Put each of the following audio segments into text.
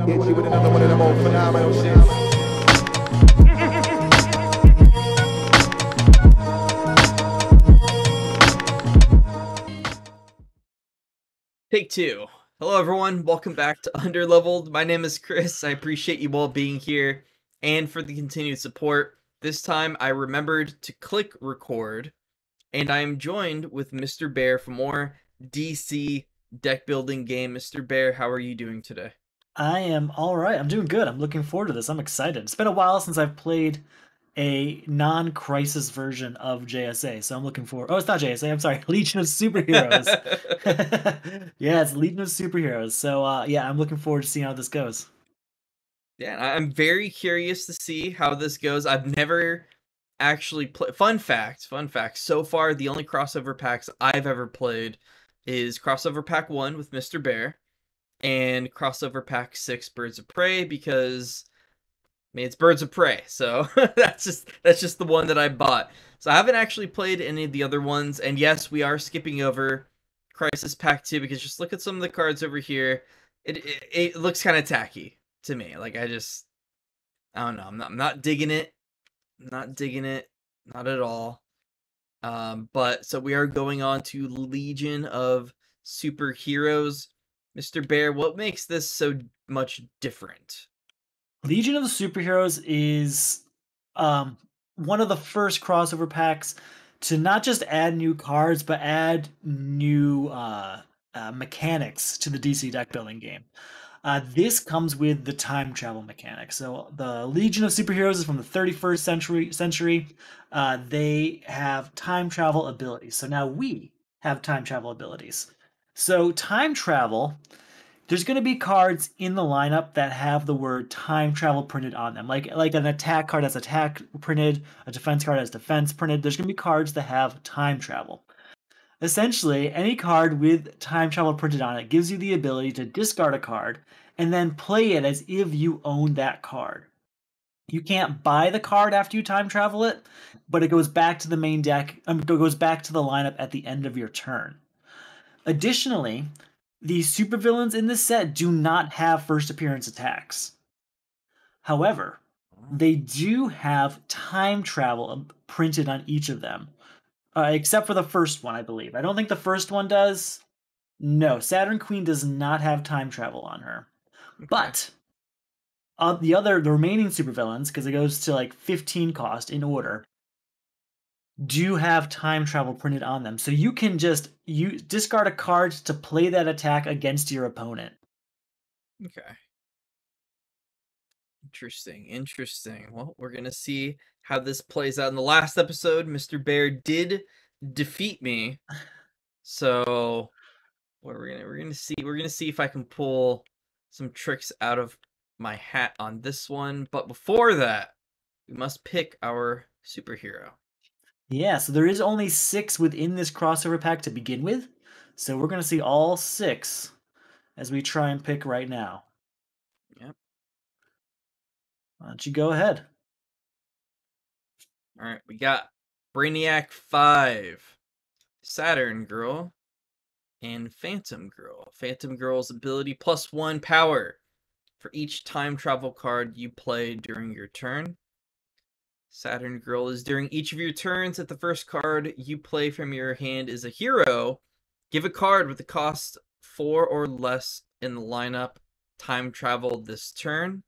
Hit you with another one of them old phenomenal shit. Take two. Hello everyone, welcome back to Undrlvld. My name is Chris. I appreciate you all being here and for the continued support. This time I remembered to click record, and I am joined with Mr. Bear for more DC deck building game. Mr. Bear, how are you doing today? I am all right. I'm doing good. I'm looking forward to this. I'm excited. It's been a while since I've played a non-crisis version of JSA, so I'm looking forward. Oh, it's not JSA. I'm sorry, Legion of Superheroes. Yeah, it's Legion of Superheroes. So, yeah, I'm looking forward to seeing how this goes. Yeah, I'm very curious to see how this goes. I've never actually played. Fun fact. So far, the only crossover packs I've ever played is crossover pack 1 with Mr. Bear and crossover pack 6 Birds of Prey, because I mean it's Birds of Prey, so that's just the one that I bought. So I haven't actually played any of the other ones, and yes, we are skipping over Crisis Pack 2 because just look at some of the cards over here. It looks kind of tacky to me. Like I don't know. I'm not digging it. Not digging it. Not at all. But so we are going on to Legion of Superheroes. Mr. Bear, what makes this so much different? Legion of the Superheroes is um, one of the first crossover packs to not just add new cards, but add new mechanics to the DC deck building game. This comes with the time travel mechanic. So the Legion of Superheroes is from the 31st century. They have time travel abilities. So now we have time travel abilities. So time travel, there's going to be cards in the lineup that have the word time travel printed on them. Like an attack card has attack printed, a defense card has defense printed. There's going to be cards that have time travel. Essentially, any card with time travel printed on it gives you the ability to discard a card and then play it as if you own that card. You can't buy the card after you time travel it, but it goes back to the main deck, it goes back to the lineup at the end of your turn. Additionally, the supervillains in this set do not have first appearance attacks. However, they do have time travel printed on each of them, except for the first one, I believe. I don't think the first one does. No, Saturn Queen does not have time travel on her. Okay. But the remaining supervillains, because it goes to like 15 cost in order, do have time travel printed on them. So you can just discard a card to play that attack against your opponent. Okay. Interesting. Well, we're gonna see how this plays out. In the last episode, Mr. Bear did defeat me. So we're gonna see if I can pull some tricks out of my hat on this one. But before that, we must pick our superhero. Yeah, so there is only 6 within this crossover pack to begin with. So we're going to see all 6 as we try and pick right now. Yep. Why don't you go ahead? All right, we got Brainiac 5, Saturn Girl, and Phantom Girl. Phantom Girl's ability +1 power for each time travel card you play during your turn. Saturn Girl is during each of your turns. If the first card you play from your hand is a hero, give a card with the cost 4 or less in the lineup time travel this turn.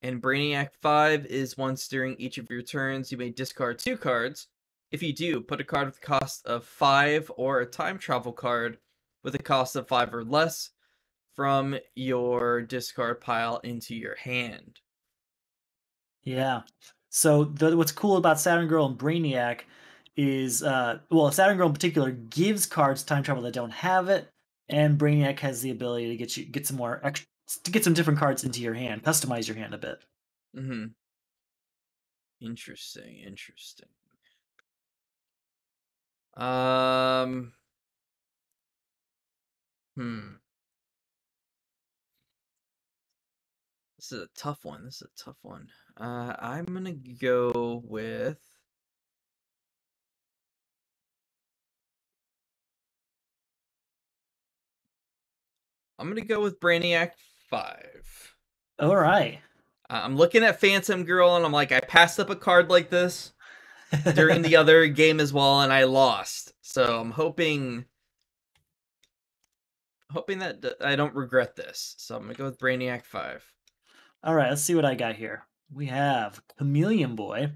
And Brainiac 5 is once during each of your turns, you may discard 2 cards. If you do, put a card with the cost of 5 or a time travel card with a cost of 5 or less from your discard pile into your hand. Yeah. So what's cool about Saturn Girl and Brainiac is, well, Saturn Girl in particular gives cards time travel that don't have it, and Brainiac has the ability to get some more to get some different cards into your hand, customize your hand a bit. Mm-hmm. Interesting. Um, hmm. This is a tough one. I'm gonna go with. I'm gonna go with Brainiac 5. All right. I'm looking at Phantom Girl, and I'm like, I passed up a card like this during the other game as well, and I lost. So I'm hoping that I don't regret this. So I'm gonna go with Brainiac 5. All right, let's see what I got here. We have Chameleon Boy.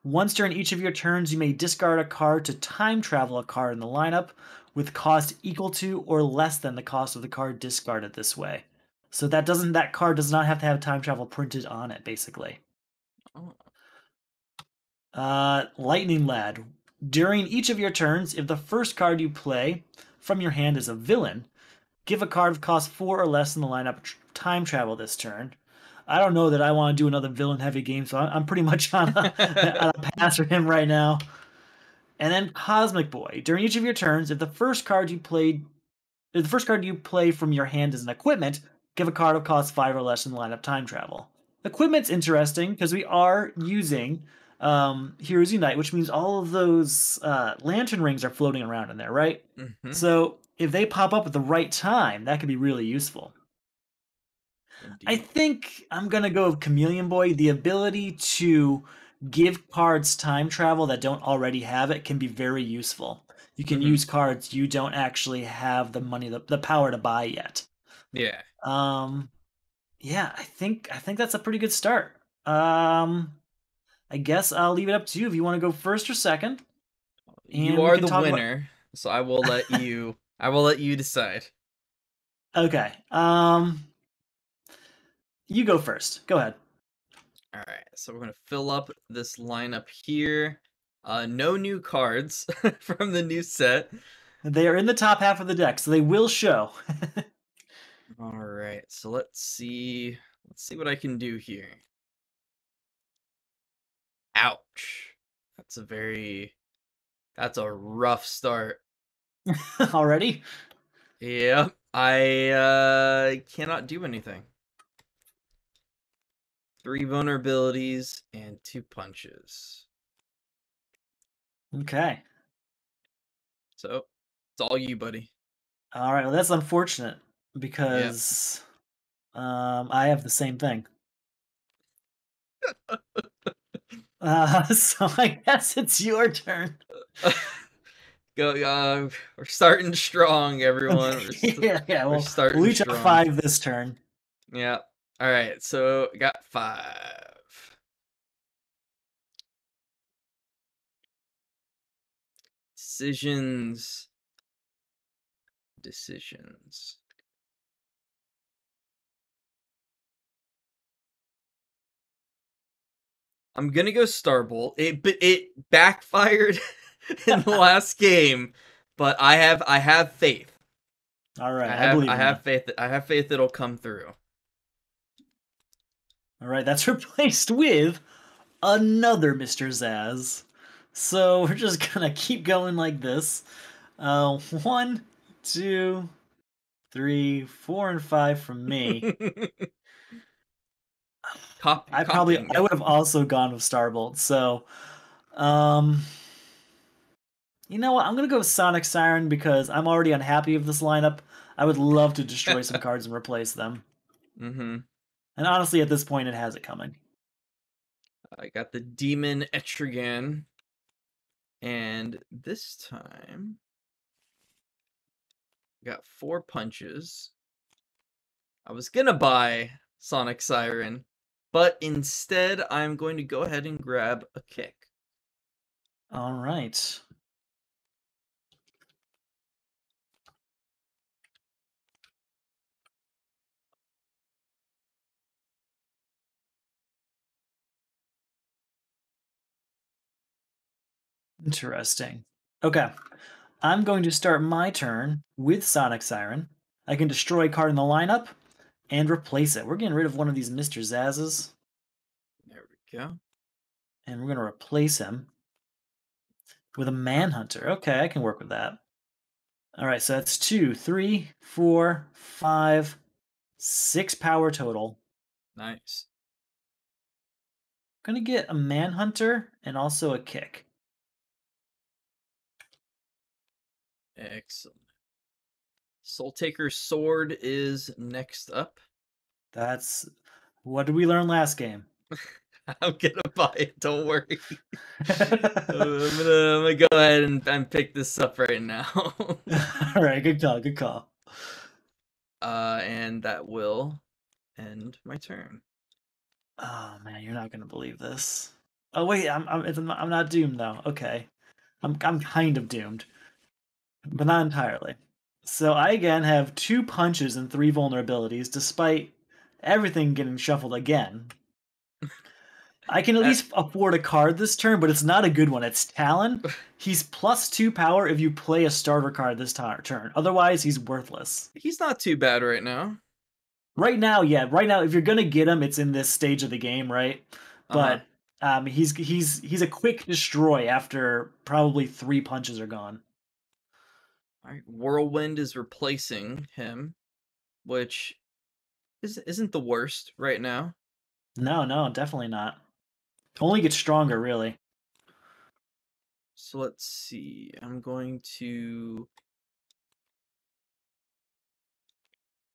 Once during each of your turns, you may discard a card to time travel a card in the lineup with cost equal to or less than the cost of the card discarded this way. So that card does not have to have time travel printed on it, basically. Oh. Lightning Lad. During each of your turns, if the first card you play from your hand is a villain, give a card of cost 4 or less in the lineup time travel this turn. I don't know that I want to do another villain heavy game, so I'm pretty much on a pass for him right now. And then Cosmic Boy. During each of your turns, if the first card you play from your hand is an equipment, give a card of cost 5 or less in the lineup time travel. Equipment's interesting because we are using Heroes Unite, which means all of those lantern rings are floating around in there, right? Mm-hmm. So if they pop up at the right time, that could be really useful. Indeed. I think I'm going to go with Chameleon Boy. The ability to give cards time travel that don't already have it can be very useful. You can use cards you don't actually have the money, the power to buy yet. Yeah. Yeah, I think that's a pretty good start. I guess I'll leave it up to you if you want to go first or second. You are the winner, so I will let you. I will let you decide. Okay. You go first. Go ahead. All right, so we're gonna fill up this lineup here. No new cards from the new set. They are in the top half of the deck, so they will show. All right, so let's see. Let's see what I can do here. Ouch. That's a rough start. Already? Yep. I cannot do anything. 3 vulnerabilities and 2 punches. Okay. So, it's all you, buddy. All right. Well, that's unfortunate because I have the same thing. So I guess it's your turn. Go, we're starting strong, everyone. Yeah. We're Well, starting we'll each strong. have 5 this turn. Yeah. All right. So got 5. Decisions. I'm gonna go Starbolt. It backfired in the last game, but I have faith. All right, I have faith. I have faith it'll come through. All right, that's replaced with another Mr. Zaz. So we're just gonna keep going like this. 1, 2, 3, 4, and 5 from me. I would have also gone with Starbolt. So, you know what? I'm gonna go with Sonic Siren because I'm already unhappy with this lineup. I would love to destroy some cards and replace them. Mm-hmm. And honestly, at this point, it has it coming. I got the Demon Etrigan, and this time got 4 punches. I was gonna buy Sonic Siren, but instead I'm going to go ahead and grab a kick. All right. Interesting. Okay. I'm going to start my turn with Sonic Siren. I can destroy a card in the lineup and replace it. We're getting rid of one of these Mr. Zazzes. There we go. And we're going to replace him with a Manhunter. Okay, I can work with that. All right, so that's 2, 3, 4, 5, 6 power total. Nice. I'm going to get a Manhunter and also a kick. Excellent. Soul Taker's Sword is next up. That's What did we learn last game? I'm gonna buy it. Don't worry. I'm gonna go ahead and pick this up right now. All right, good call, good call. And that will end my turn. Oh man, you're not gonna believe this. Oh wait, I'm not doomed though. Okay, I'm kind of doomed, but not entirely. So I again have 2 punches and 3 vulnerabilities, despite everything getting shuffled again. I can at least afford a card this turn, but it's not a good one. It's Talon. He's +2 power if you play a starter card this turn. Otherwise, he's worthless. He's not too bad right now. Right now, yeah. Right now, if you're gonna get him, it's in this stage of the game, right? But he's a quick destroy after probably 3 punches are gone. All right, Whirlwind is replacing him, which isn't the worst right now. No, definitely not. Only gets stronger, really. So let's see. I'm going to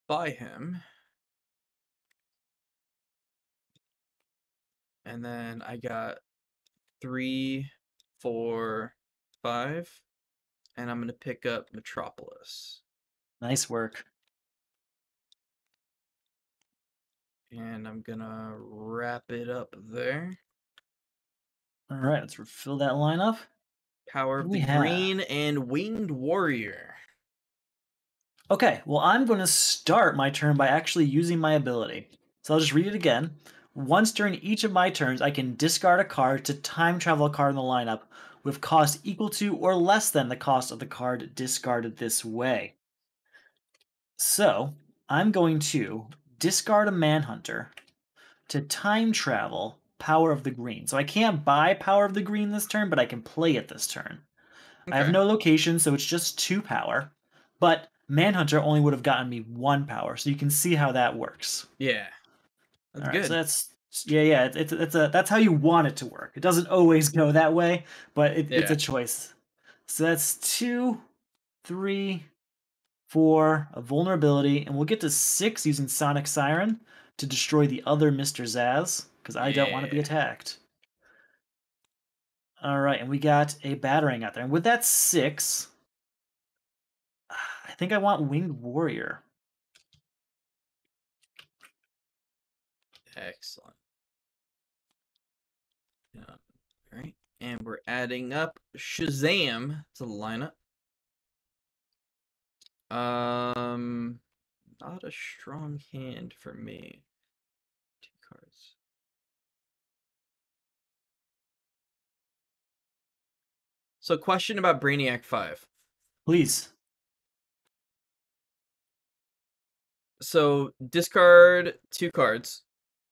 buy him. And then I got 3, 4, 5. And I'm going to pick up Metropolis. Nice work. And I'm going to wrap it up there. All right, let's refill that lineup. Power of the Green and Winged Warrior. Okay, well, I'm going to start my turn by actually using my ability. So I'll just read it again. Once during each of my turns, I can discard a card to time travel a card in the lineup with cost equal to or less than the cost of the card discarded this way. So I'm going to discard a Manhunter to time travel Power of the Green. So I can't buy Power of the Green this turn, but I can play it this turn. I have no location, so it's just 2 power. But Manhunter only would have gotten me 1 power, so you can see how that works. Yeah, that's good. So that's how you want it to work. It doesn't always go that way, but it's a choice. So that's 2, 3, 4, a vulnerability, and we'll get to 6 using Sonic Siren to destroy the other Mr. Zaz, because I don't want to be attacked. All right, and we got a Batarang out there. And with that 6, I think I want Winged Warrior. Excellent. Yeah. All right, and we're adding up Shazam to the lineup. Not a strong hand for me. 2 cards. So, question about Brainiac 5. Please. So, discard 2 cards.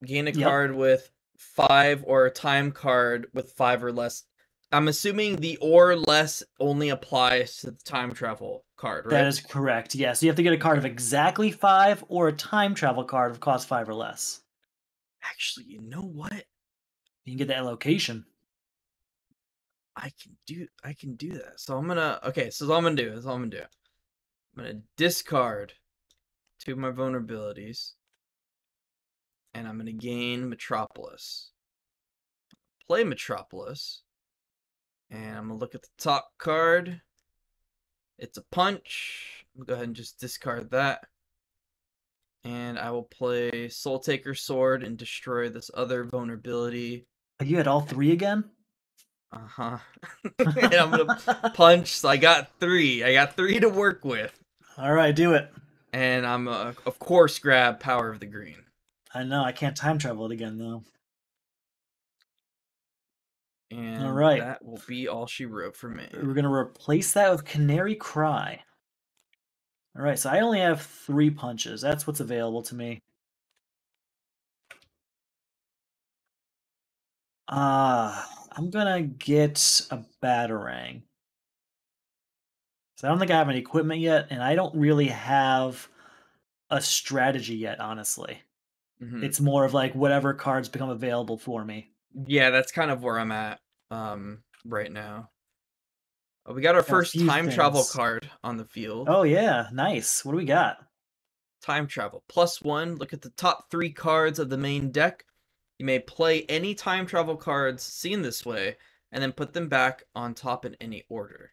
Gain a card with 5 or a time card with 5 or less. I'm assuming the or less only applies to the time travel card, right? That is correct. Yes, you have to get a card of exactly 5 or a time travel card of cost 5 or less. Actually, you know what? You can get that location. I can do that. So I'm gonna so all I'm gonna do. I'm gonna discard 2 of my vulnerabilities. And I'm gonna gain Metropolis. Play Metropolis. And I'm gonna look at the top card. It's a punch. I'm gonna go ahead and just discard that. And I will play Soul Taker Sword and destroy this other vulnerability. You had all 3 again? Uh-huh. And I'm gonna punch, so I got 3. I got 3 to work with. Alright, do it. And I'm of course grab Power of the Green. I know, I can't time travel it again though. And that will be all she wrote for me. We're gonna replace that with Canary Cry. Alright, so I only have 3 punches. That's what's available to me. I'm gonna get a Batarang. So I don't think I have any equipment yet, and I don't really have a strategy yet, honestly. It's more of like whatever cards become available for me. Yeah, that's kind of where I'm at right now. We got our first time travel card on the field. Oh yeah, nice. What do we got? Time travel. +1, look at the top 3 cards of the main deck. You may play any time travel cards seen this way, and then put them back on top in any order.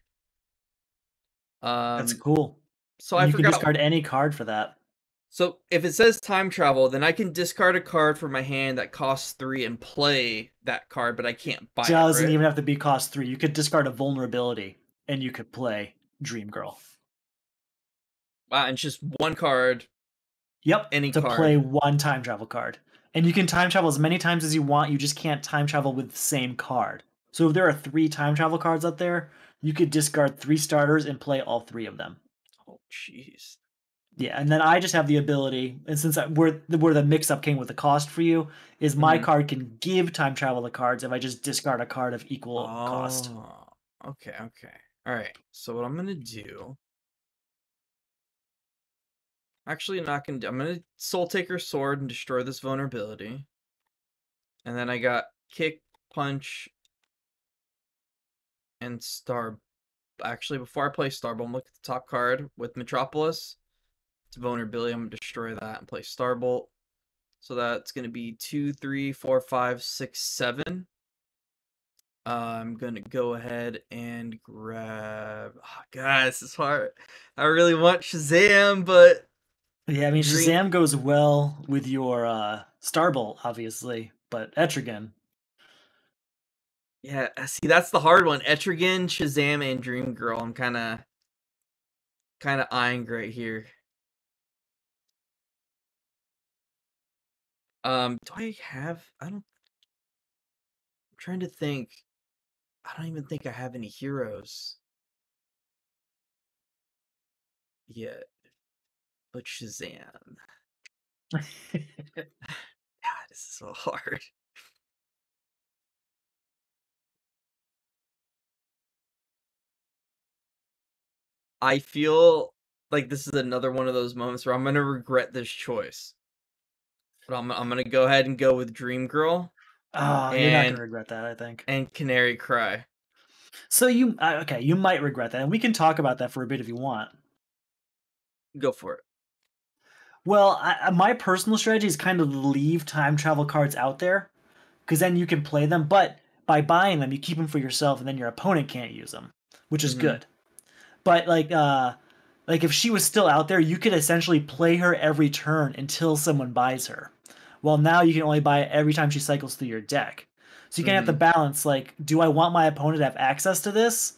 That's cool. So And I you can forgot. discard any card for that. So if it says time travel, then I can discard a card from my hand that costs 3 and play that card, but I can't buy it, Doesn't right? even have to be cost 3. You could discard a vulnerability, and you could play Dream Girl. Wow, and just one card. Yep, Any to card. play one time travel card. And you can time travel as many times as you want, you just can't time travel with the same card. So if there are 3 time travel cards out there, you could discard 3 starters and play all 3 of them. Oh, jeez. Yeah, and then I just have the ability, and since where the mix-up came with the cost for you, is my card can give time travel the cards if I just discard a card of equal cost. Oh, okay. All right. So what I'm gonna do? Actually, not gonna do. I'm gonna Soul Taker Sword and destroy this vulnerability. And then I got Kick, Punch, and Star. Actually, before I play Starbolt, look at the top card with Metropolis. It's a vulnerability. I'm gonna destroy that and play Starbolt. So that's gonna be 2, 3, 4, 5, 6, 7. I'm gonna go ahead and grab. Oh, God, this is hard. I really want Shazam, but Yeah, I mean Shazam goes well with your Starbolt, obviously, but Etrigan. Yeah, see, that's the hard one. Etrigan, Shazam, and Dream Girl. I'm kind of eyeing right here. Do I have? I'm trying to think. I don't even think I have any heroes yet. But Shazam. God, this is so hard. I feel like this is another one of those moments where I'm gonna regret this choice. But I'm gonna go ahead and go with Dream Girl. You're not gonna regret that, I think. And Canary Cry. So you okay? You might regret that, and we can talk about that for a bit if you want. Go for it. Well, my personal strategy is kind of leave time travel cards out there, because then you can play them. But by buying them, you keep them for yourself, and then your opponent can't use them, which is good. But like if she was still out there, you could essentially play her every turn until someone buys her. Well, now you can only buy it every time she cycles through your deck. So you can have to balance, like, do I want my opponent to have access to this?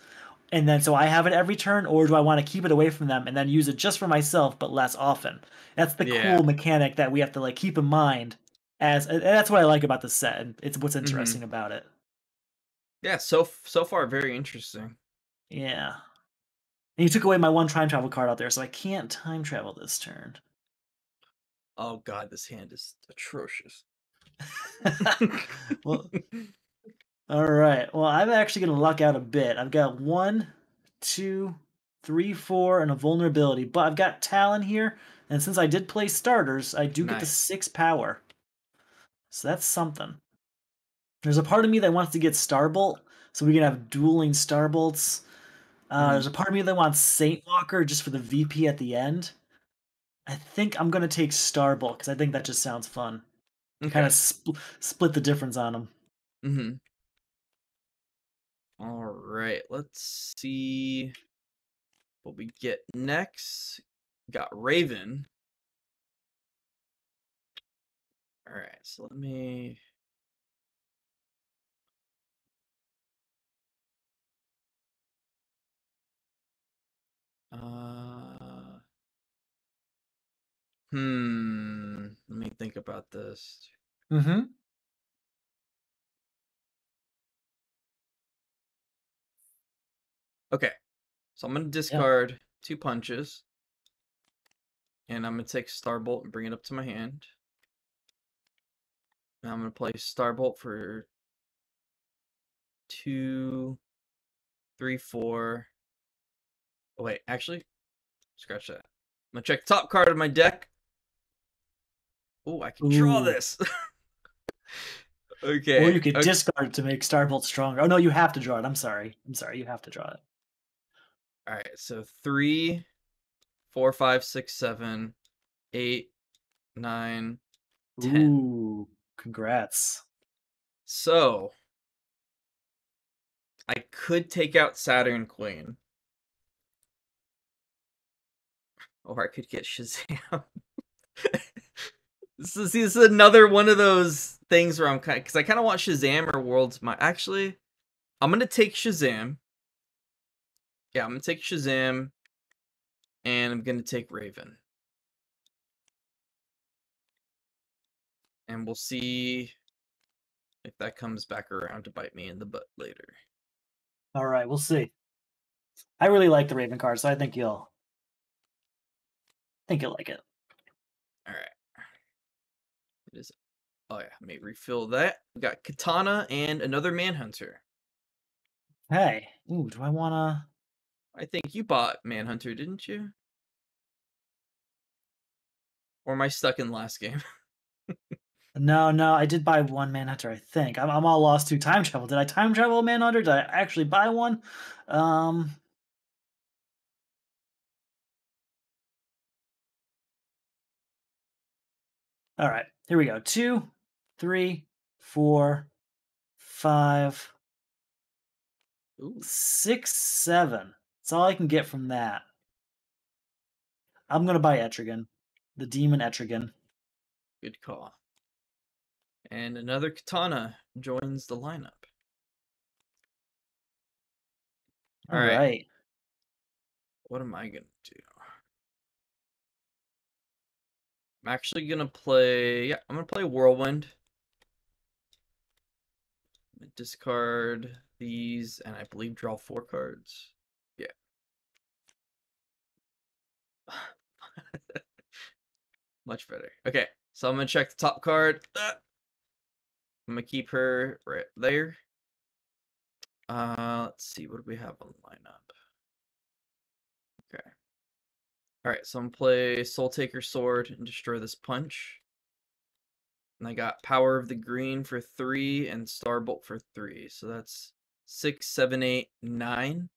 And then so I have it every turn, or do I want to keep it away from them and then use it just for myself, but less often? That's the cool mechanic that we have to like keep in mind. And that's what I like about the set. And it's what's interesting about it. Yeah, so far very interesting. Yeah. And you took away my one time travel card out there, so I can't time travel this turn. Oh God, this hand is atrocious. Well, all right. Well, I'm actually going to luck out a bit. I've got 1, 2, 3, 4, and a vulnerability. But I've got Talon here, and since I did play starters, I do get the 6 power. So that's something. There's a part of me that wants to get Starbolt, so we can have dueling Starbolts. There's a part of me that wants Saint Walker just for the VP at the end. I think I'm going to take Starbolt, because I think that just sounds fun. Okay. Kind of split the difference on them. All right, let's see what we get next. Got Raven. All right, so let me. Let me think about this. Okay, so I'm gonna discard 2 punches, and I'm gonna take Starbolt and bring it up to my hand. And I'm gonna play Starbolt for 2, 3, 4. Oh wait, actually, scratch that. I'm gonna check the top card of my deck. Oh, I can draw this. Okay. Or you could discard it to make Starbolt stronger. Oh no, you have to draw it. I'm sorry, you have to draw it. All right, so 3, 4, 5, 6, 7, 8, 9, 10. Ooh, congrats. So I could take out Saturn Queen. Or I could get Shazam. This is another one of those things where I'm kind of, because I kind of want Shazam or World's Might. Actually, I'm gonna take Shazam. Yeah, I'm gonna take Shazam, and I'm gonna take Raven, and we'll see if that comes back around to bite me in the butt later. All right, we'll see. I really like the Raven card, so I think you'll like it. All right. It is. Oh yeah, let me refill that. We got Katana and another Manhunter. Hey, ooh, do I wanna? I think you bought Manhunter, didn't you? Or am I stuck in last game? No, I did buy one Manhunter. I think I'm all lost to time travel. Did I time travel a Manhunter? Did I actually buy one? Um. All right, here we go. 2, 3, 4, 5, Ooh, 6, 7. That's all I can get from that. I'm gonna buy Etrigan, the Demon Etrigan. good call. And another Katana joins the lineup. All All right, right. what am I gonna do? I'm actually gonna play. Yeah, I'm gonna play Whirlwind. Discard these, and I believe draw 4 cards. Yeah. Much better. Okay, so I'm gonna check the top card. I'm gonna keep her right there. Let's see, what do we have on the lineup? Okay. Alright, so I'm gonna play Soul Taker Sword and destroy this punch. And I got Power of the Green for 3 and Starbolt for 3. So that's 6, 7, 8, 9.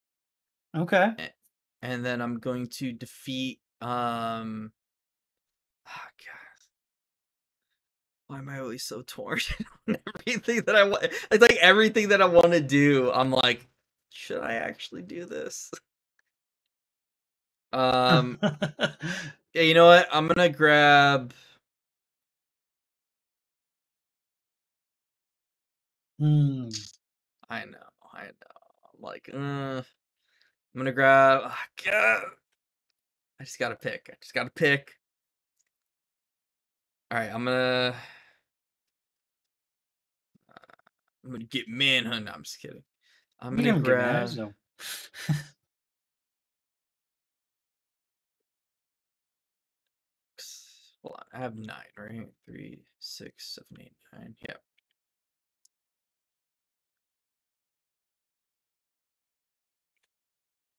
Okay. And then I'm going to defeat God. Why am I always so torn on everything that I want? It's like everything that I want to do, I'm like, should I actually do this? Yeah, you know what? I'm gonna grab. Hmm. I know. I'm like, I'm gonna grab. God. I just gotta pick. All right, I'm gonna get Manhunt. No, I'm just kidding. I'm You gonna don't get mad. grab. No. Hold on, I have 9, right? 3, 6, 7, 8, 9. Yep.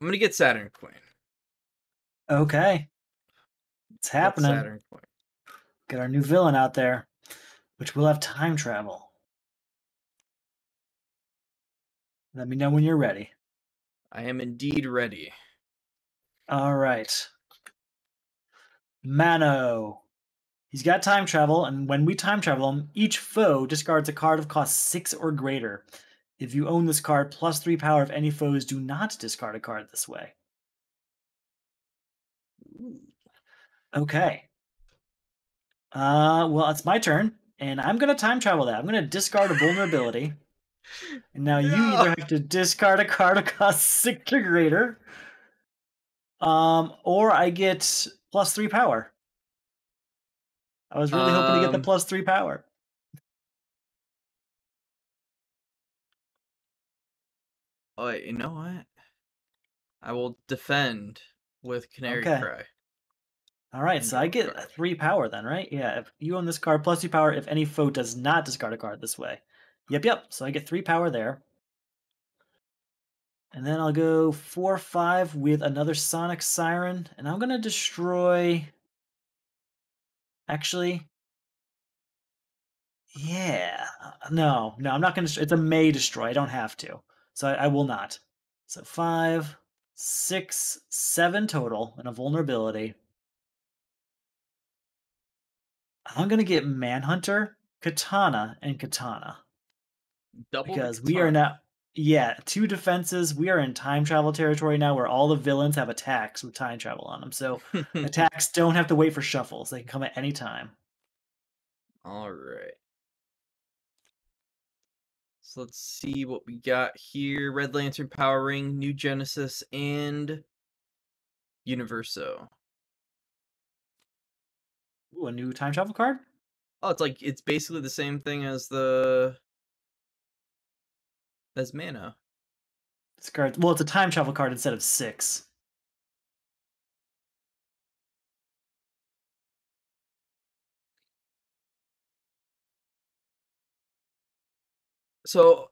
I'm gonna get Saturn Queen. Okay. It's Get happening. Saturn Queen. Get our new villain out there, which will have time travel. Let me know when you're ready. I am indeed ready. All right. Mano. He's got time travel, and when we time travel him, each foe discards a card of cost 6 or greater. If you own this card, +3 power if any foes do not discard a card this way. Ooh. Okay. Well, it's my turn, and I'm gonna time travel that. I'm gonna discard a vulnerability. And now you No! either have to discard a card of cost 6 or greater, or I get +3 power. I was really hoping to get the +3 power. Oh, wait, you know what? I will defend with Canary Okay. Cry. All right, And so draw I a get card. 3 power then, right? Yeah, if you own this card, +2 power if any foe does not discard a card this way. Yep. So I get 3 power there. And then I'll go 4/5 with another Sonic Siren, and I'm gonna destroy. Actually, yeah, no, I'm not gonna. It's a may destroy. I don't have to, so I will not. So 5, 6, 7 total, and a vulnerability. I'm gonna get Manhunter, Katana, and Katana. Double the Because we are katana. now, yeah, 2 defenses. We are in time travel territory now where all the villains have attacks with time travel on them. So attacks don't have to wait for shuffles. They can come at any time. All right. So let's see what we got here. Red Lantern, Power Ring, New Genesis, and Universo. Ooh, a new time travel card? Oh, it's basically the same thing as Mana. This card, well, it's a time travel card instead of 6. So,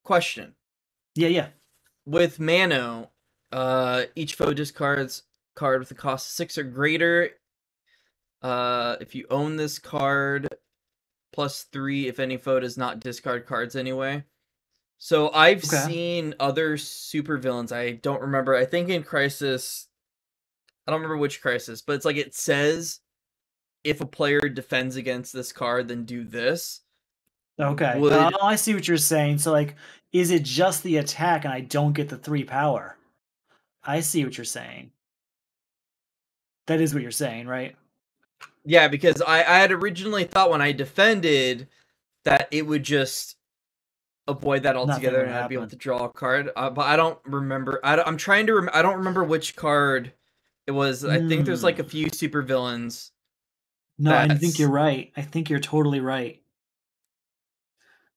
question. Yeah. With Mano, each foe discards card with a cost of 6 or greater. If you own this card, +3 if any foe does not discard cards anyway. So I've Okay. seen other supervillains. I don't remember. I think in Crisis, I don't remember which Crisis, but it's like it says if a player defends against this card, then do this. Okay. Would I see what you're saying. So, like, is it just the attack and I don't get the 3 power? I see what you're saying. That is what you're saying, right? yeah, because I had originally thought when I defended that it would just avoid that Nothing altogether would and I'd be able happen. to draw a card. But I don't remember. I'm trying to. I don't remember which card it was. I think there's like a few supervillains. No, I think That's you're right. I think you're totally right.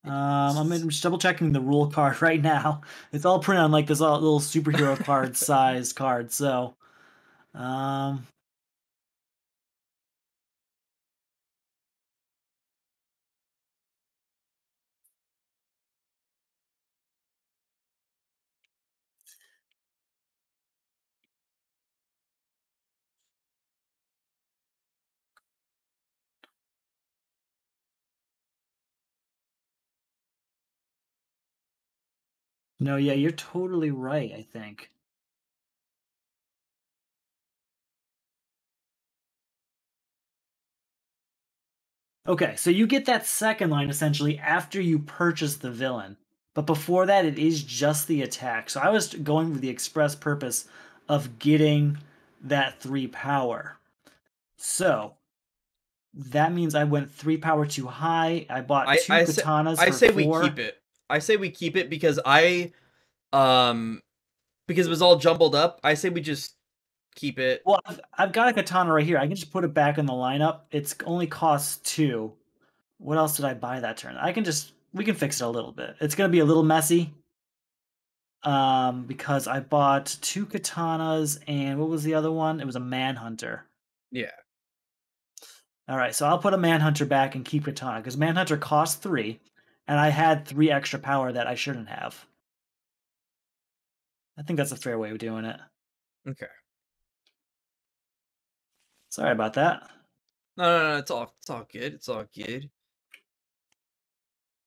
I'm just double checking the rule card right now. It's all printed on like this little superhero card size card. So, um, no, yeah, you're totally right. I think. Okay, so you get that second line essentially after you purchase the villain. But before that, it is just the attack. So I was going with the express purpose of getting that 3 power. So that means I went 3 power too high. I bought 2 katanas I for say we keep 4. it. I say we keep it because because it was all jumbled up. I say we just keep it. Well, I've got a katana right here. I can just put it back in the lineup. It's only costs 2. What else did I buy that turn? We can fix it a little bit. It's gonna be a little messy. Because I bought 2 katanas and what was the other one? It was a manhunter. Yeah. All right, so I'll put a manhunter back and keep katana because manhunter costs 3, and I had 3 extra power that I shouldn't have. I think that's a fair way of doing it. Okay. Sorry about that. No. It's all good. It's all good.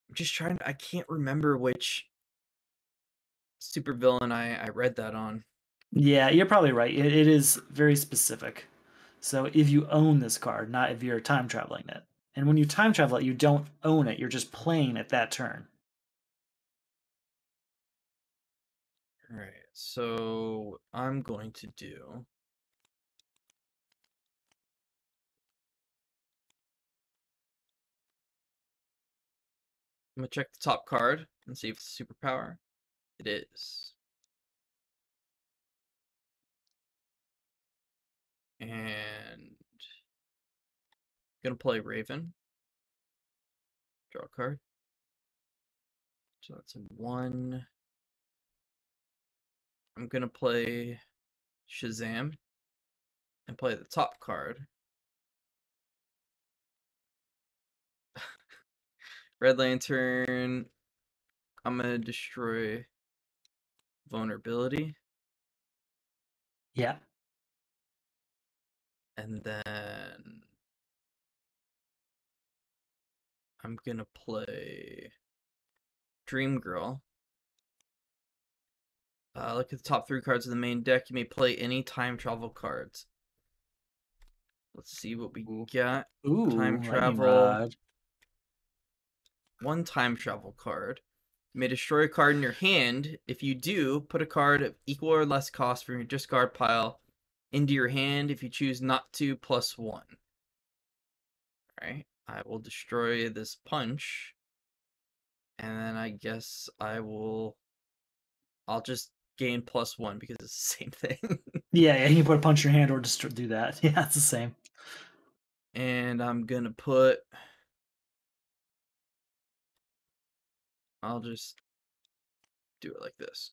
I'm just trying. I can't remember which supervillain I read that on. Yeah, you're probably right. It is very specific. So if you own this card, not if you're time traveling it. And when you time travel it, you don't own it. You're just playing at that turn. All right. So I'm going to do. I'm gonna check the top card and see if it's a superpower. It is. And gonna play Raven. Draw a card. So that's a 1. I'm gonna play Shazam and play the top card. Red Lantern. I'm gonna destroy vulnerability. Yeah. And then I'm gonna play Dream Girl. Look at the top 3 cards of the main deck. You may play any time travel cards. Let's see what we got. Ooh, Time lightning travel. rod. 1 time travel card. You may destroy a card in your hand. If you do, put a card of equal or less cost from your discard pile into your hand. If you choose not to, +1. Alright, I will destroy this punch. And then I guess I'll just gain +1 because it's the same thing. Yeah, you can put a punch in your hand or just do that. Yeah, it's the same. And I'm gonna I'll just do it like this.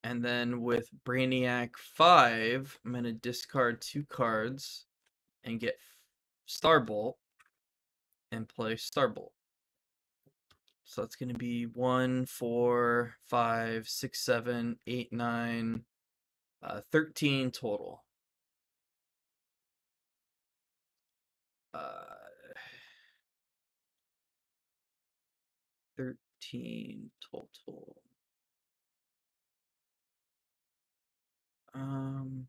And then with Brainiac 5, I'm gonna discard 2 cards and get Starbolt and play Starbolt. So that's gonna be 1, 4, 5, 6, 7, 8, 9, 13 total. 13 total. I'm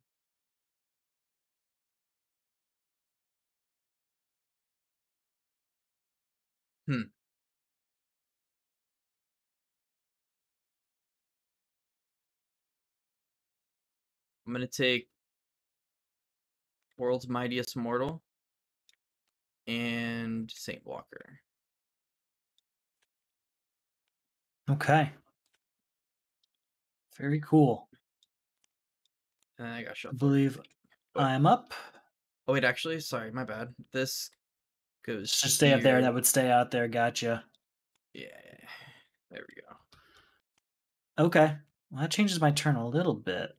gonna take World's Mightiest Mortal and Saint Walker. Okay. Very cool. And then I got I shuffled. believe Oh, I'm up. Oh wait, actually, sorry, my bad. This goes Just stay up there. here. That would stay out there. Gotcha. Yeah, there we go. Okay. Well, that changes my turn a little bit.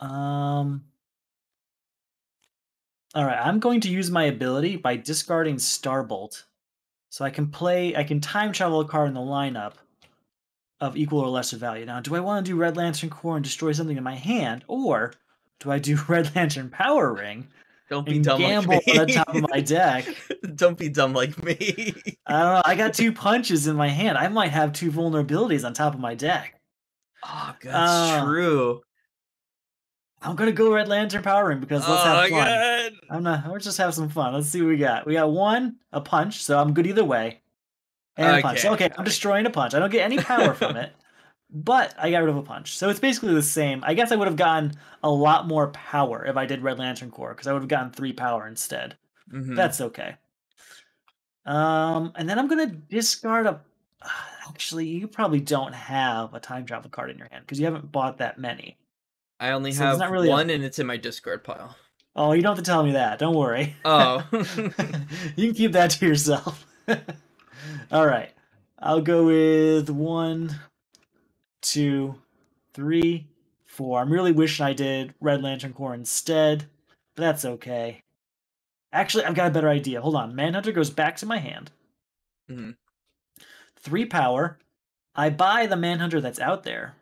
All right, I'm going to use my ability by discarding Starbolt. So I can time travel a card in the lineup of equal or lesser value. Now, do I want to do Red Lantern Core and destroy something in my hand, or do I do Red Lantern Power Ring Don't be and dumb like gamble me. on the top of my deck? Don't be dumb like me. I don't know. I got 2 punches in my hand. I might have 2 vulnerabilities on top of my deck. Oh, that's true. I'm gonna go Red Lantern Power Ring because let's Oh have my fun. god. Let's just have some fun. Let's see what we got. We got 1, a punch, so I'm good either way. And a punch. Okay, I'm destroying a punch. I don't get any power from it, but I got rid of a punch. So it's basically the same. I guess I would have gotten a lot more power if I did Red Lantern Core, because I would have gotten 3 power instead. That's okay. And then I'm gonna discard a. Actually, you probably don't have a time travel card in your hand because you haven't bought that many. I only So there's have not really one, and it's in my discard pile. Oh, you don't have to tell me that. Don't worry. Oh. You can keep that to yourself. All right. I'll go with 1, 2, 3, 4. I'm really wishing I did Red Lantern Core instead, but that's okay. Actually, I've got a better idea. Hold on. Manhunter goes back to my hand. 3 power. I buy the Manhunter that's out there.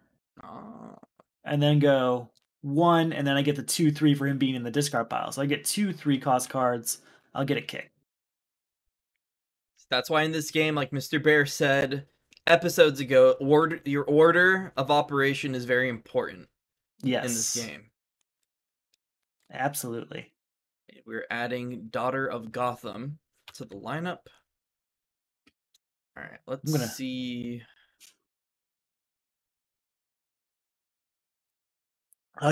And then go 1, and then I get the 2, 3 for him being in the discard pile. So I get 2 3-cost cards. I'll get a kick. That's why in this game, like Mr. Bear said episodes ago, your order of operation is very important. Yes. In this game. Absolutely. We're adding Daughter of Gotham to the lineup. All right, let's see.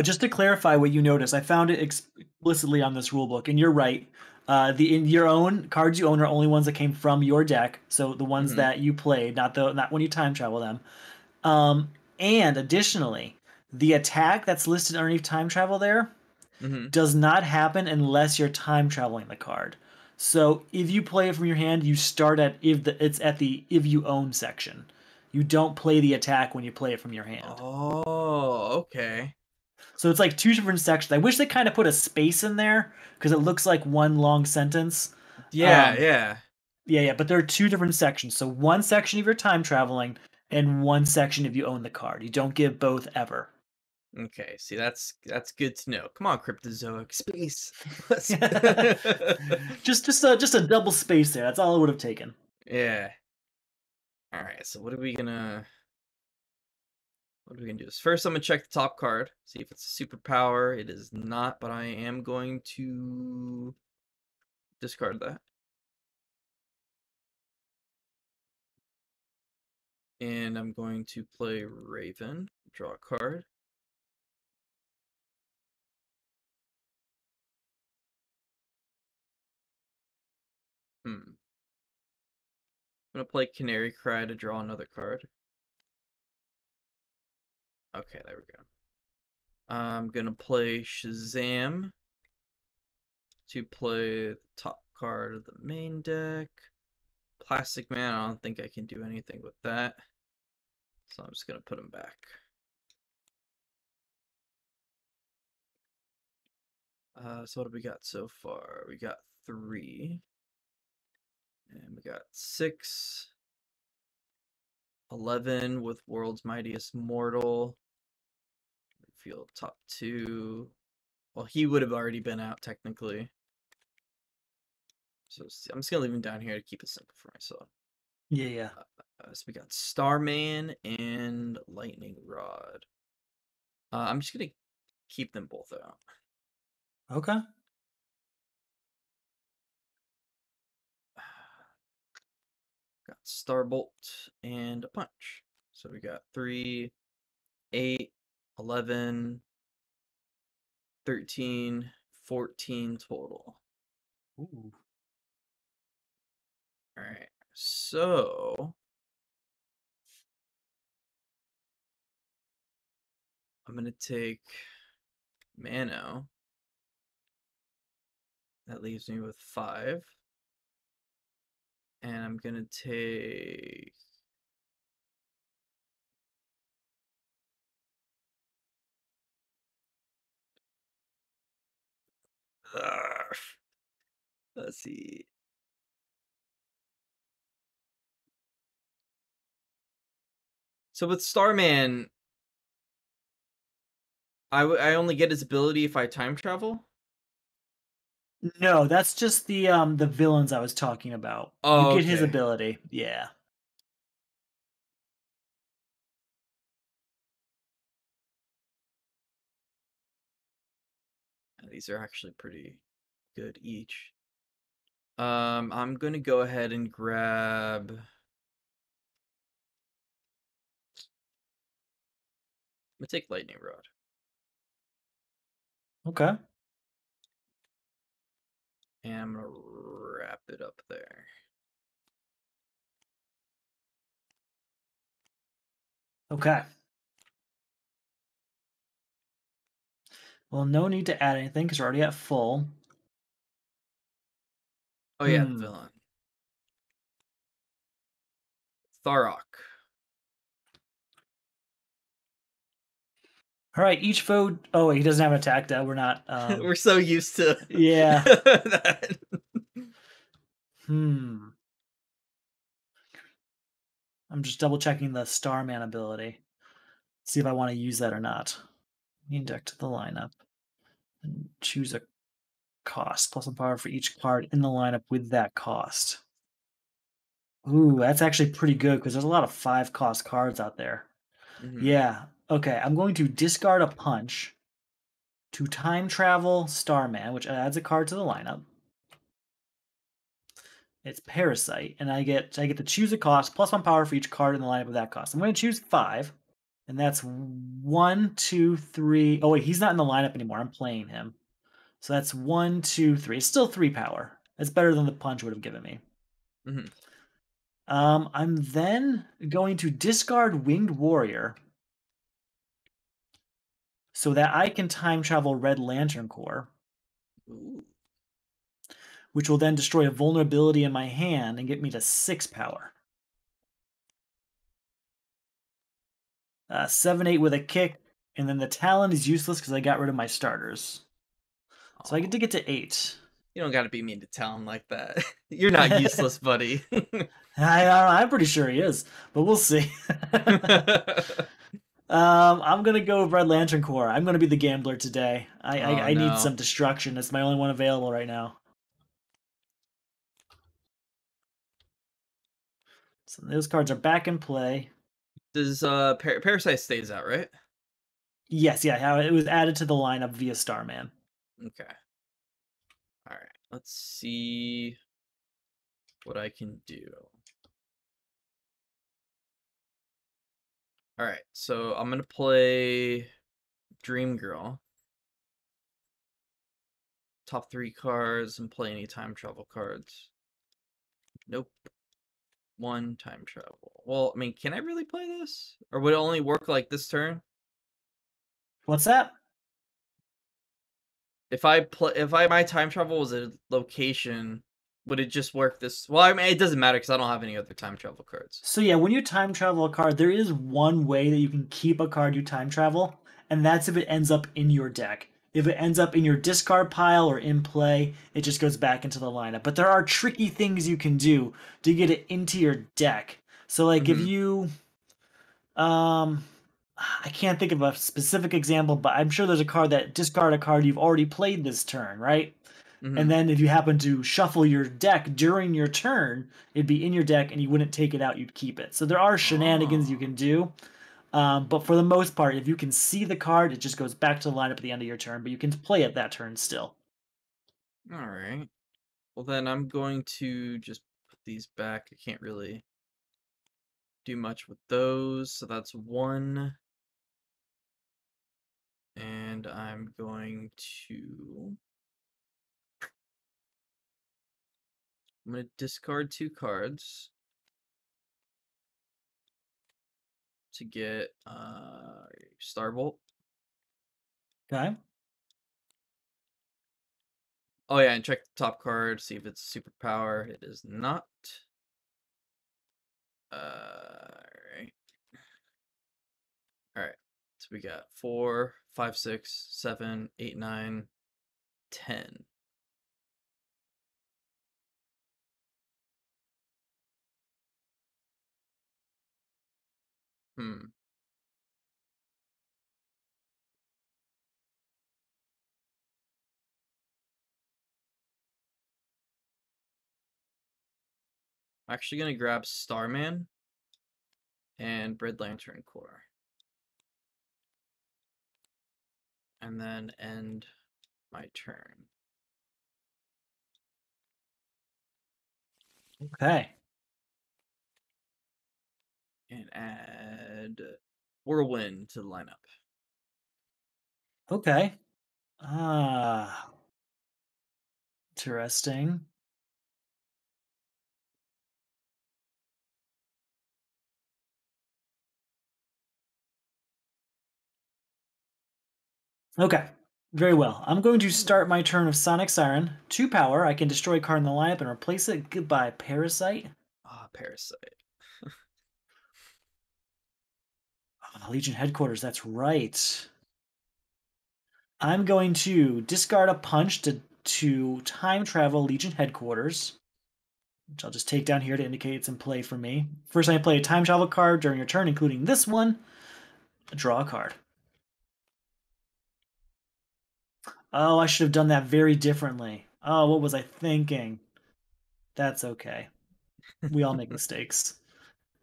Just to clarify what you noticed, I found it explicitly on this rulebook, and you're right. In your own cards you own are only ones that came from your deck, so the ones that you played, not when you time travel them. And additionally, the attack that's listed underneath time travel there does not happen unless you're time traveling the card. So if you play it from your hand, you start at it's at the if you own section. You don't play the attack when you play it from your hand. Oh, okay. So it's like 2 different sections. I wish they kind of put a space in there because it looks like one long sentence. Yeah. Yeah, but there are 2 different sections. So one section if you're time traveling and one section if you own the card. You don't give both ever. Okay, see that's good to know. Come on, Cryptozoic space. just a double space there. That's all it would have taken. Yeah. All right. So what are we gonna? What are we gonna do? First, I'm gonna check the top card, see if it's a superpower. It is not, but I am going to discard that. And I'm going to play Raven, draw a card. I'm gonna play Canary Cry to draw another card. Okay, there we go. I'm gonna play Shazam to play the top card of the main deck. Plastic Man, I don't think I can do anything with that. So I'm just gonna put him back. So what have we got so far? We got 3. And we got 6. 11 with World's Mightiest Mortal. Field top 2. Well, he would have already been out technically. So I'm just gonna leave him down here to keep it simple for myself. Yeah. So we got Starman and Lightning Rod. I'm just gonna keep them both out. Okay. Got Starbolt and a punch. So we got 3, 8, 11, 13, 14 total. Ooh. All right. So I'm going to take Mano. That leaves me with 5. And I'm going to take let's see. So with Starman, I only get his ability if I time travel? No, that's just the villains I was talking about. Oh, You get his okay. ability. Yeah. These are actually pretty good each. I'm gonna go ahead and grab. I'm gonna take Lightning Rod. Okay. And I'm gonna wrap it up there. Okay. Well, no need to add anything because we're already at full. Oh yeah, the villain. Tharok. All right, each foe. Oh, wait, he doesn't have an attack. We're not. We're so used to Yeah. that. I'm just double checking the Starman ability. See if I want to use that or not. Main deck to the lineup. And choose a cost. Plus one power for each card in the lineup with that cost. Ooh, that's actually pretty good because there's a lot of 5-cost cards out there. Yeah. Okay, I'm going to discard a punch to time travel Starman, which adds a card to the lineup. It's Parasite, and I get to choose a cost plus 1 power for each card in the lineup of that cost. I'm going to choose 5, and that's 1, 2, 3. Oh wait, he's not in the lineup anymore. I'm playing him, so that's 1, 2, 3. It's still 3 power. That's better than the punch would have given me. I'm then going to discard Winged Warrior so that I can time travel Red Lantern Core. Ooh. Which will then destroy a vulnerability in my hand and get me to 6 power. 7/8 with a kick, and then the Talon is useless because I got rid of my starters. So I get to get to 8. You don't gotta be mean to Talon like that. You're not useless, buddy. I'm pretty sure he is, but we'll see. I'm gonna go with Red Lantern Core. I'm gonna be the gambler today. I need some destruction. It's my only one available right now. So those cards are back in play. Does Parasite stays out, right? Yes, yeah, how it was added to the lineup via Starman. Okay. All right. Let's see what I can do. All right. So I'm gonna play Dream Girl. Top 3 cards and play any time travel cards. Nope. 1 time travel. Well, I mean, can I really play this? Or would it only work like this turn? What's that? If my time travel was a location, would it just work this? Well, I mean, it doesn't matter because I don't have any other time travel cards. So yeah, when you time travel a card, there is one way that you can keep a card you time travel, and that's if it ends up in your deck. If it ends up in your discard pile or in play, it just goes back into the lineup. But there are tricky things you can do to get it into your deck. So like if you I can't think of a specific example, but I'm sure there's a card that discard a card you've already played this turn, right? And then if you happen to shuffle your deck during your turn, it'd be in your deck and you wouldn't take it out, you'd keep it. So there are shenanigans you can do. But for the most part, if you can see the card, it just goes back to the lineup at the end of your turn, but you can play it that turn still. All right. Well, then I'm going to just put these back. I can't really do much with those. So that's 1. And I'm going to... I'm going to discard 2 cards to get Starbolt. Okay. Oh yeah, and check the top card, see if it's superpower. It is not. Alright. Alright. So we got 4, 5, 6, 7, 8, 9, 10. Hmm. I'm actually gonna grab Starman and Red Lantern Core. And then end my turn. Okay. And add Whirlwind to the lineup. Okay. Ah. Interesting. Okay. Very well. I'm going to start my turn of Sonic Siren. 2 power. I can destroy a card in the lineup and replace it. Goodbye, Parasite. Ah, Parasite. Legion Headquarters, that's right. I'm going to discard a punch to time travel Legion Headquarters, which I'll just take down here to indicate it's in play for me. First, I play a time travel card during your turn, including this one. Draw a card. Oh, I should have done that very differently. Oh, what was I thinking? That's okay. We all make mistakes.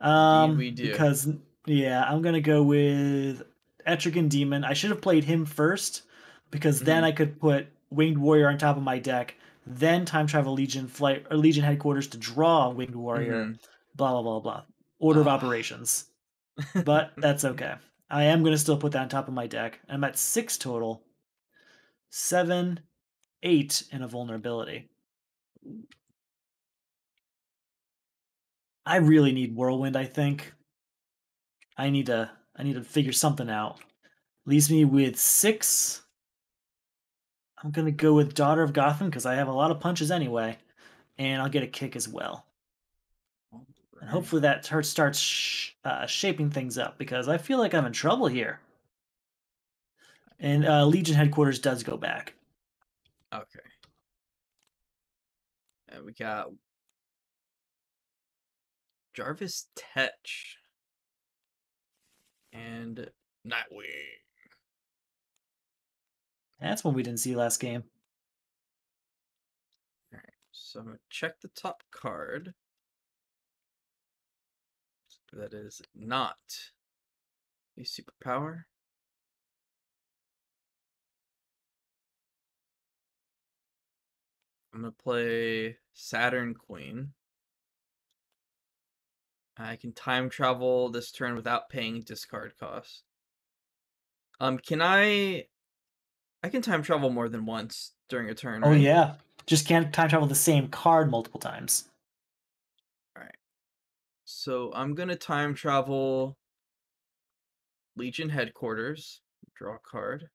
Indeed we do. Because yeah, I'm gonna go with Etrigan Demon. I should have played him first, because then I could put Winged Warrior on top of my deck, then Time Travel Legion Flight or Legion Headquarters to draw Winged Warrior. Blah blah blah blah. Order of operations. But that's okay. I am gonna still put that on top of my deck. I'm at 6 total. 7, 8 in a vulnerability. I really need Whirlwind, I think. I need to figure something out. Leaves me with 6. I'm gonna go with Daughter of Gotham because I have a lot of punches anyway, and I'll get a kick as well. And hopefully that starts shaping things up, because I feel like I'm in trouble here. And Legion Headquarters does go back. Okay. And we got Jarvis Tetch and Nightwing. That's one we didn't see last game. Alright, so I'm gonna check the top card. That is not a superpower. I'm gonna play Saturn Queen. I can time travel this turn without paying discard cost. Can I can time travel more than once during a turn, Oh right? yeah, just can't time travel the same card multiple times. All right. So I'm gonna time travel Legion headquarters. Draw a card.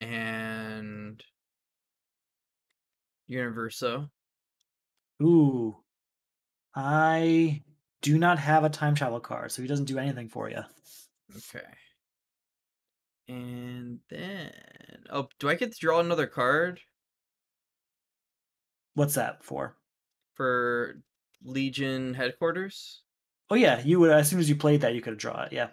And Universo. Ooh, I do not have a time travel card, so he doesn't do anything for you. Okay. And then, oh, do I get to draw another card What's that for? for Legion headquarters? Oh yeah, you would as soon as you played that, you could draw it. Yeah.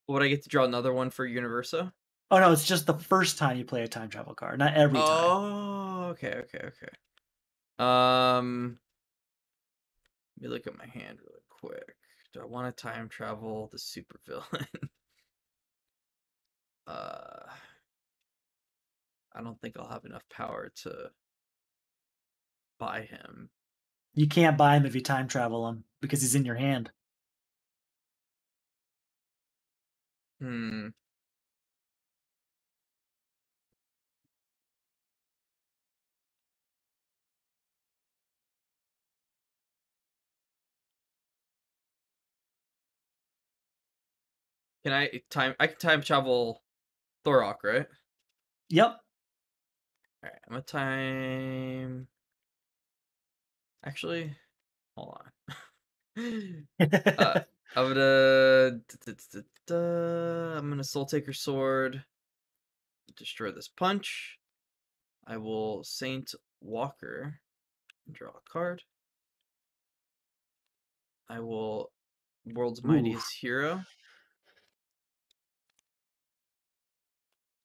Would I get to draw another one for Universo? Oh no, it's just the first time you play a time travel card, not every time. Oh, okay. Let me look at my hand really quick. Do I want to time travel the supervillain? uh, I don't think I'll have enough power to buy him. You can't buy him if you time travel him because he's in your hand. Hmm. I can time travel Thorok, right? Yep. Alright, I'm gonna time. Actually, hold on. uh, I'm gonna. I'm gonna Soul Taker Sword. Destroy this punch. I will Saint Walker. Draw a card. I will World's Ooh. Mightiest Hero.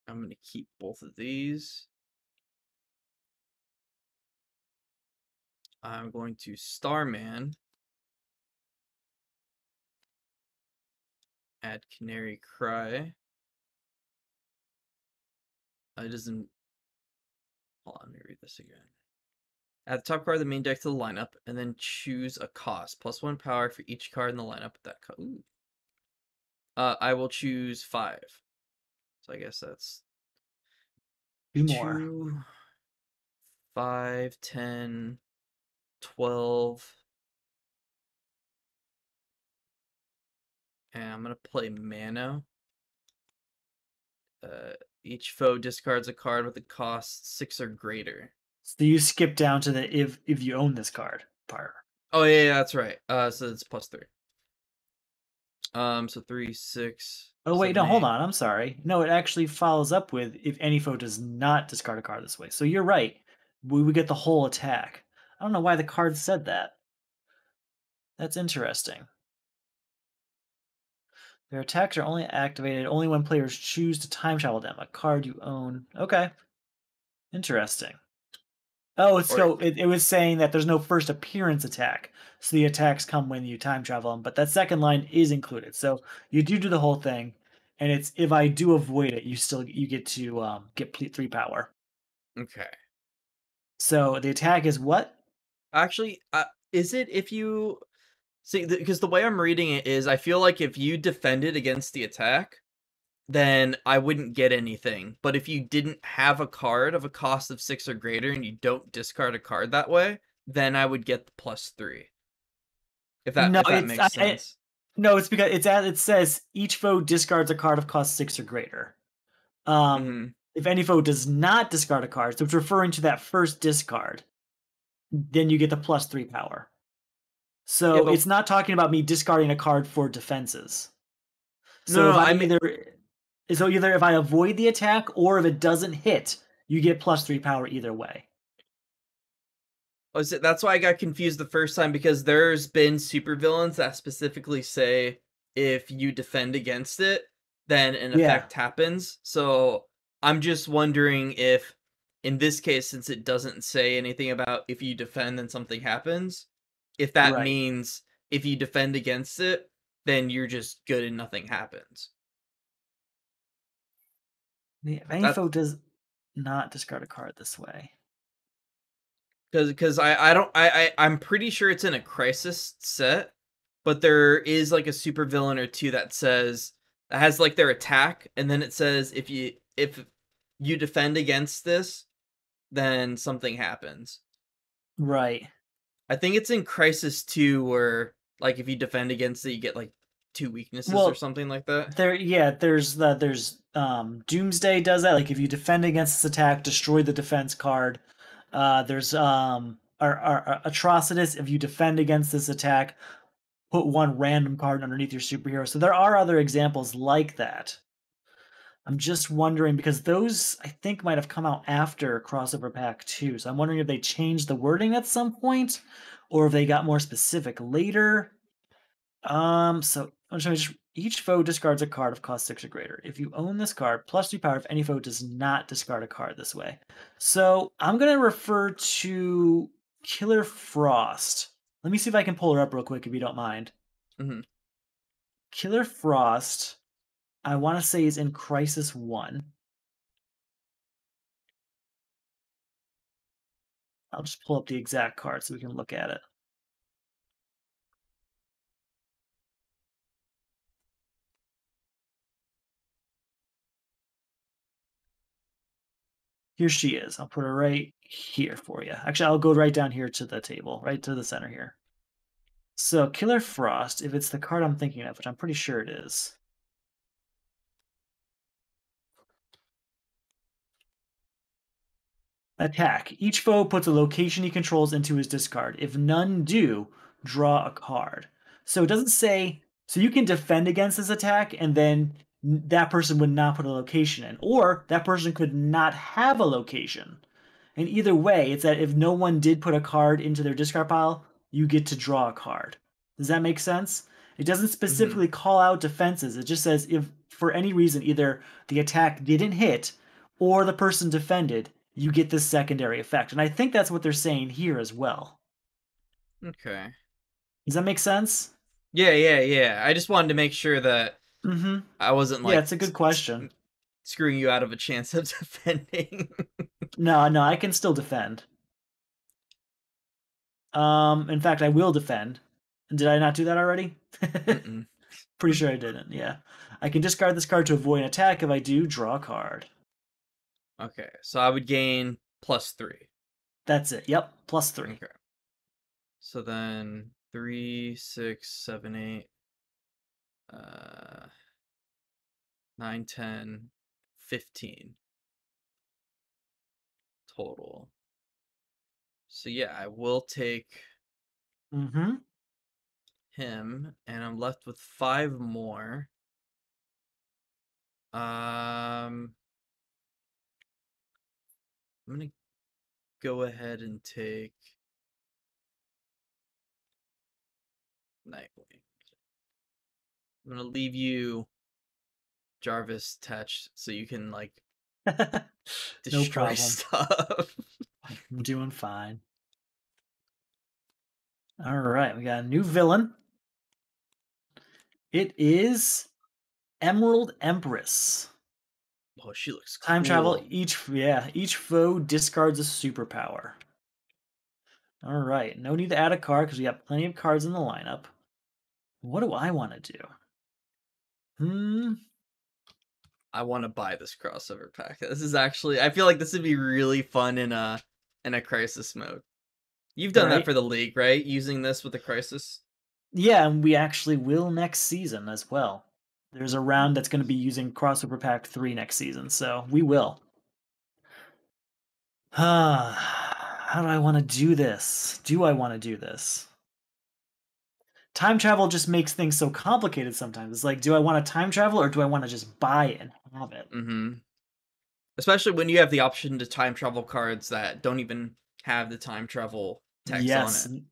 I'm gonna keep both of these. I'm going to Starman. Add Canary Cry. It doesn't. Hold on, let me read this again. Add the top card of the main deck to the lineup, and then choose a cost. +1 power for each card in the lineup. Ooh. I will choose 5. So I guess that's Two more. 2, 5, 10, 12. And I'm going to play Mano. Each foe discards a card with a cost 6 or greater. So you skip down to the if you own this card part. Oh yeah, that's right. So it's +3. So 3, 6. Oh wait, 7, no, hold 8. on. I'm sorry. No, it actually follows up with if any foe does not discard a card this way. So you're right. We would get the whole attack. I don't know why the card said that. That's interesting. Their attacks are only activated only when players choose to time travel them. A card you own. Okay. Interesting. Oh, so it was saying that there's no first appearance attack. So the attacks come when you time travel them, but that second line is included. So you do the whole thing, and it's if I do avoid it, you get to get 3 power. Okay. So the attack is what? Actually, is it if you see because the way I'm reading it is I feel like if you defended against the attack, then I wouldn't get anything. But if you didn't have a card of a cost of 6 or greater and you don't discard a card that way, then I would get the +3. If that makes sense. No, it's because it says each foe discards a card of cost 6 or greater. If any foe does not discard a card, so it's referring to that first discard, then you get the +3 power. So Yeah, it's not talking about me discarding a card for defenses. So no, if I I mean, either if I avoid the attack or if it doesn't hit, you get +3 power either way. that's why I got confused the first time because there's been supervillains that specifically say if you defend against it, then an effect happens. So I'm just wondering if, in this case, since it doesn't say anything about if you defend then something happens, if that Right. means if you defend against it, then you're just good and nothing happens. If any foe does not discard a card this way. Because I'm pretty sure it's in a crisis set, but there is like a super villain or two that has like their attack, and then it says if you defend against this, then something happens. Right. I think it's in Crisis 2 where like if you defend against it, you get like 2 weaknesses or something like that. There's Doomsday does that. Like if you defend against this attack, destroy the defense card. There's Atrocitus. If you defend against this attack, put one random card underneath your superhero. So there are other examples like that. I'm just wondering because those I think might have come out after Crossover Pack 2. So I'm wondering if they changed the wording at some point or if they got more specific later. So each foe discards a card of cost 6 or greater. If you own this card, +2 power if any foe does not discard a card this way. So I'm gonna refer to Killer Frost. Let me see if I can pull her up real quick if you don't mind. Mm-hmm. Killer Frost, I want to say is in Crisis 1. I'll just pull up the exact card so we can look at it. Here she is. I'll put her right here for you. Actually, I'll go right down here to the table, right to the center here. So Killer Frost, if it's the card I'm thinking of, which I'm pretty sure it is. Attack. Each foe puts a location he controls into his discard. If none do, draw a card. So it doesn't say, so you can defend against this attack and then that person would not put a location in. Or that person could not have a location. And either way, it's that if no one did put a card into their discard pile, you get to draw a card. Does that make sense? It doesn't specifically call out defenses. It just says if for any reason either the attack didn't hit or the person defended, you get this secondary effect. And I think that's what they're saying here as well. Okay. Does that make sense? Yeah. I just wanted to make sure that I wasn't like... Yeah, it's a good question. Screwing you out of a chance of defending. No, I can still defend. In fact, I will defend. Did I not do that already? Pretty sure I didn't, yeah. I can discard this card to avoid an attack. If I do, draw a card. Okay, so I would gain +3. That's it, yep, +3. Okay. So then 3, 6, 7, 8, 9, 10, 15 total. So yeah, I will take him, and I'm left with 5 more. I'm gonna go ahead and take Nightwing. I'm gonna leave you Jarvis attached so you can like No destroy problem. stuff. I'm doing fine. All right, we got a new villain. It is Emerald Empress. Oh, she looks cool. Time travel. Each foe discards a superpower. All right, no need to add a card because we got plenty of cards in the lineup. What do I want to do? I want to buy this crossover pack. This is actually, I feel like this would be really fun in a crisis mode. You've done that for the league, right? Using this with the crisis. Yeah, and we actually will next season as well. There's a round that's going to be using crossover pack 3 next season, so we will. How do I want to do this? Do I want to do this? Time travel just makes things so complicated sometimes. It's like, do I want to time travel or do I want to just buy it and have it? Especially when you have the option to time travel cards that don't even have the time travel text on it.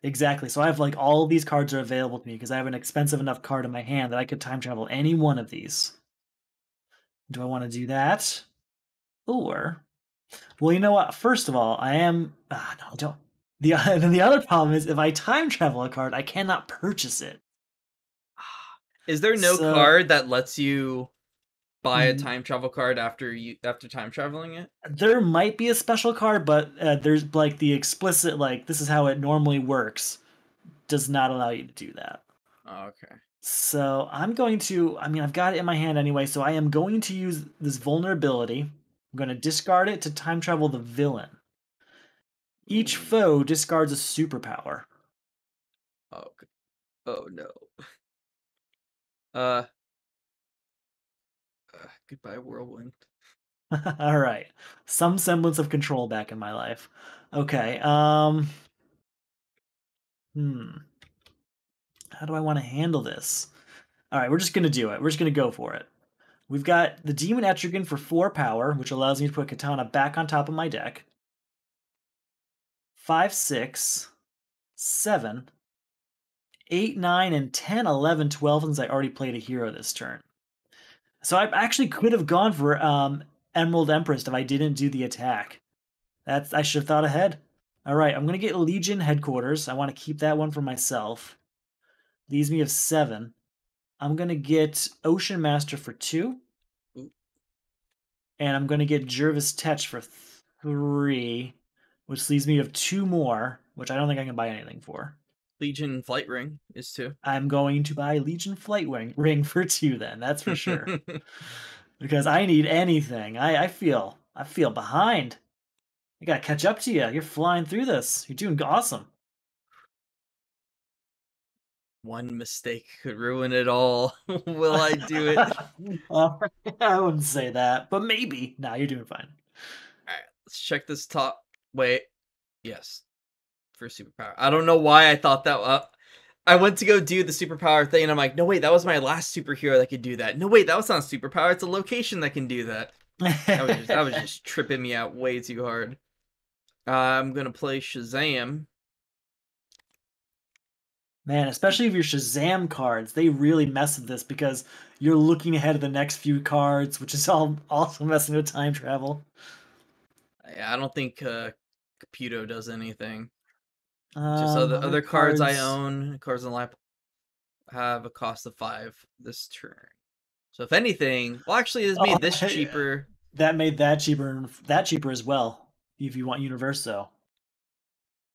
Exactly. So I have like all of these cards are available to me because I have an expensive enough card in my hand that I could time travel any one of these. Do I want to do that? Or, well, you know what? First of all, I am. No, I don't. And then the other problem is if I time travel a card, I cannot purchase it. Is there no So card that lets you buy a mm, time travel card after time traveling it? there might be a special card, but there's like the explicit like this is how it normally works does not allow you to do that. Oh, okay. So I'm going to, I mean, I've got it in my hand anyway, so I am going to use this vulnerability. I'm going to discard it to time travel the villain. Each Ooh. foe discards a superpower. Oh, oh no. Uh, Goodbye, whirlwind. All right. Some semblance of control back in my life. Okay. Hmm. How do I want to handle this? All right, we're just going to do it. We're just going to go for it. We've got the Demon Etrigan for 4 power, which allows me to put Katana back on top of my deck. 5, 6, 7, 8, 9, and 10, 11, 12, since I already played a hero this turn. So I actually could have gone for Emerald Empress if I didn't do the attack. I should have thought ahead. All right, I'm going to get Legion Headquarters. I want to keep that one for myself. Leaves me of 7. I'm going to get Ocean Master for 2. Ooh. And I'm going to get Jervis Tetch for 3, which leaves me of 2 more, which I don't think I can buy anything for. Legion Flight Ring is 2. I'm going to buy Legion Ring for 2 then, that's for sure. Because I need anything. I feel behind. I gotta catch up to you. You're flying through this. You're doing awesome. One mistake could ruin it all. Will I do it? I wouldn't say that, but maybe. Nah, you're doing fine. Alright, let's check this top. Wait. Yes. For superpower. I don't know why I thought that. I went to go do the superpower thing, and I'm like, no, wait, that was my last superhero that could do that. No, wait, that was not a superpower. It's a location that can do that. That was just tripping me out way too hard. I'm gonna play Shazam. Man, especially if your Shazam cards, they really mess with this because you're looking ahead of the next few cards, which is all also messing with time travel. I don't think Caputo does anything. Just Other other cards I cards. own, cards in the lineup have a cost of 5 this turn. So if anything, well, actually, it's made this Hey, cheaper. that made that cheaper as well, if you want Universo.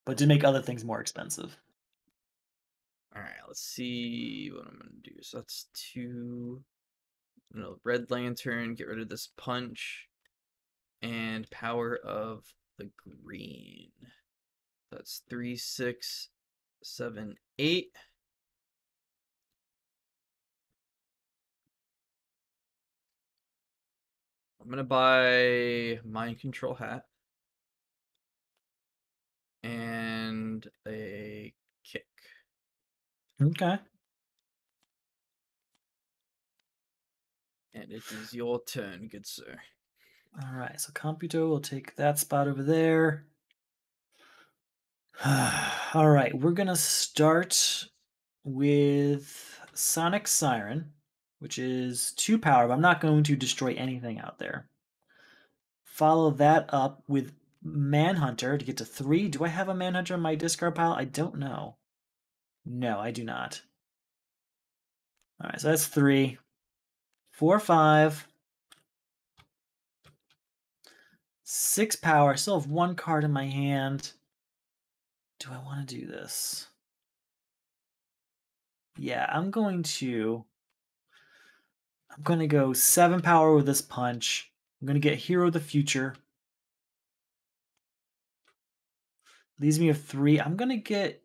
But did make other things more expensive. All right, let's see what I'm gonna do. So that's 2. Red Lantern. Get rid of this punch and power of the green. That's 3, 6, 7, 8. I'm gonna buy Mind Control Hat and a kick. Okay. And it is your turn, good sir. All right, so Computo will take that spot over there. All right, we're gonna start with Sonic Siren, which is 2 power, but I'm not going to destroy anything out there. Follow that up with Manhunter to get to 3. Do I have a Manhunter in my discard pile? I don't know. No, I do not. All right, so that's 3. 4, 5. 6 power. I still have 1 card in my hand. Do I want to do this? Yeah, I'm going to go 7 power with this punch. I'm going to get Hero of the Future. Leaves me a 3. I'm going to get...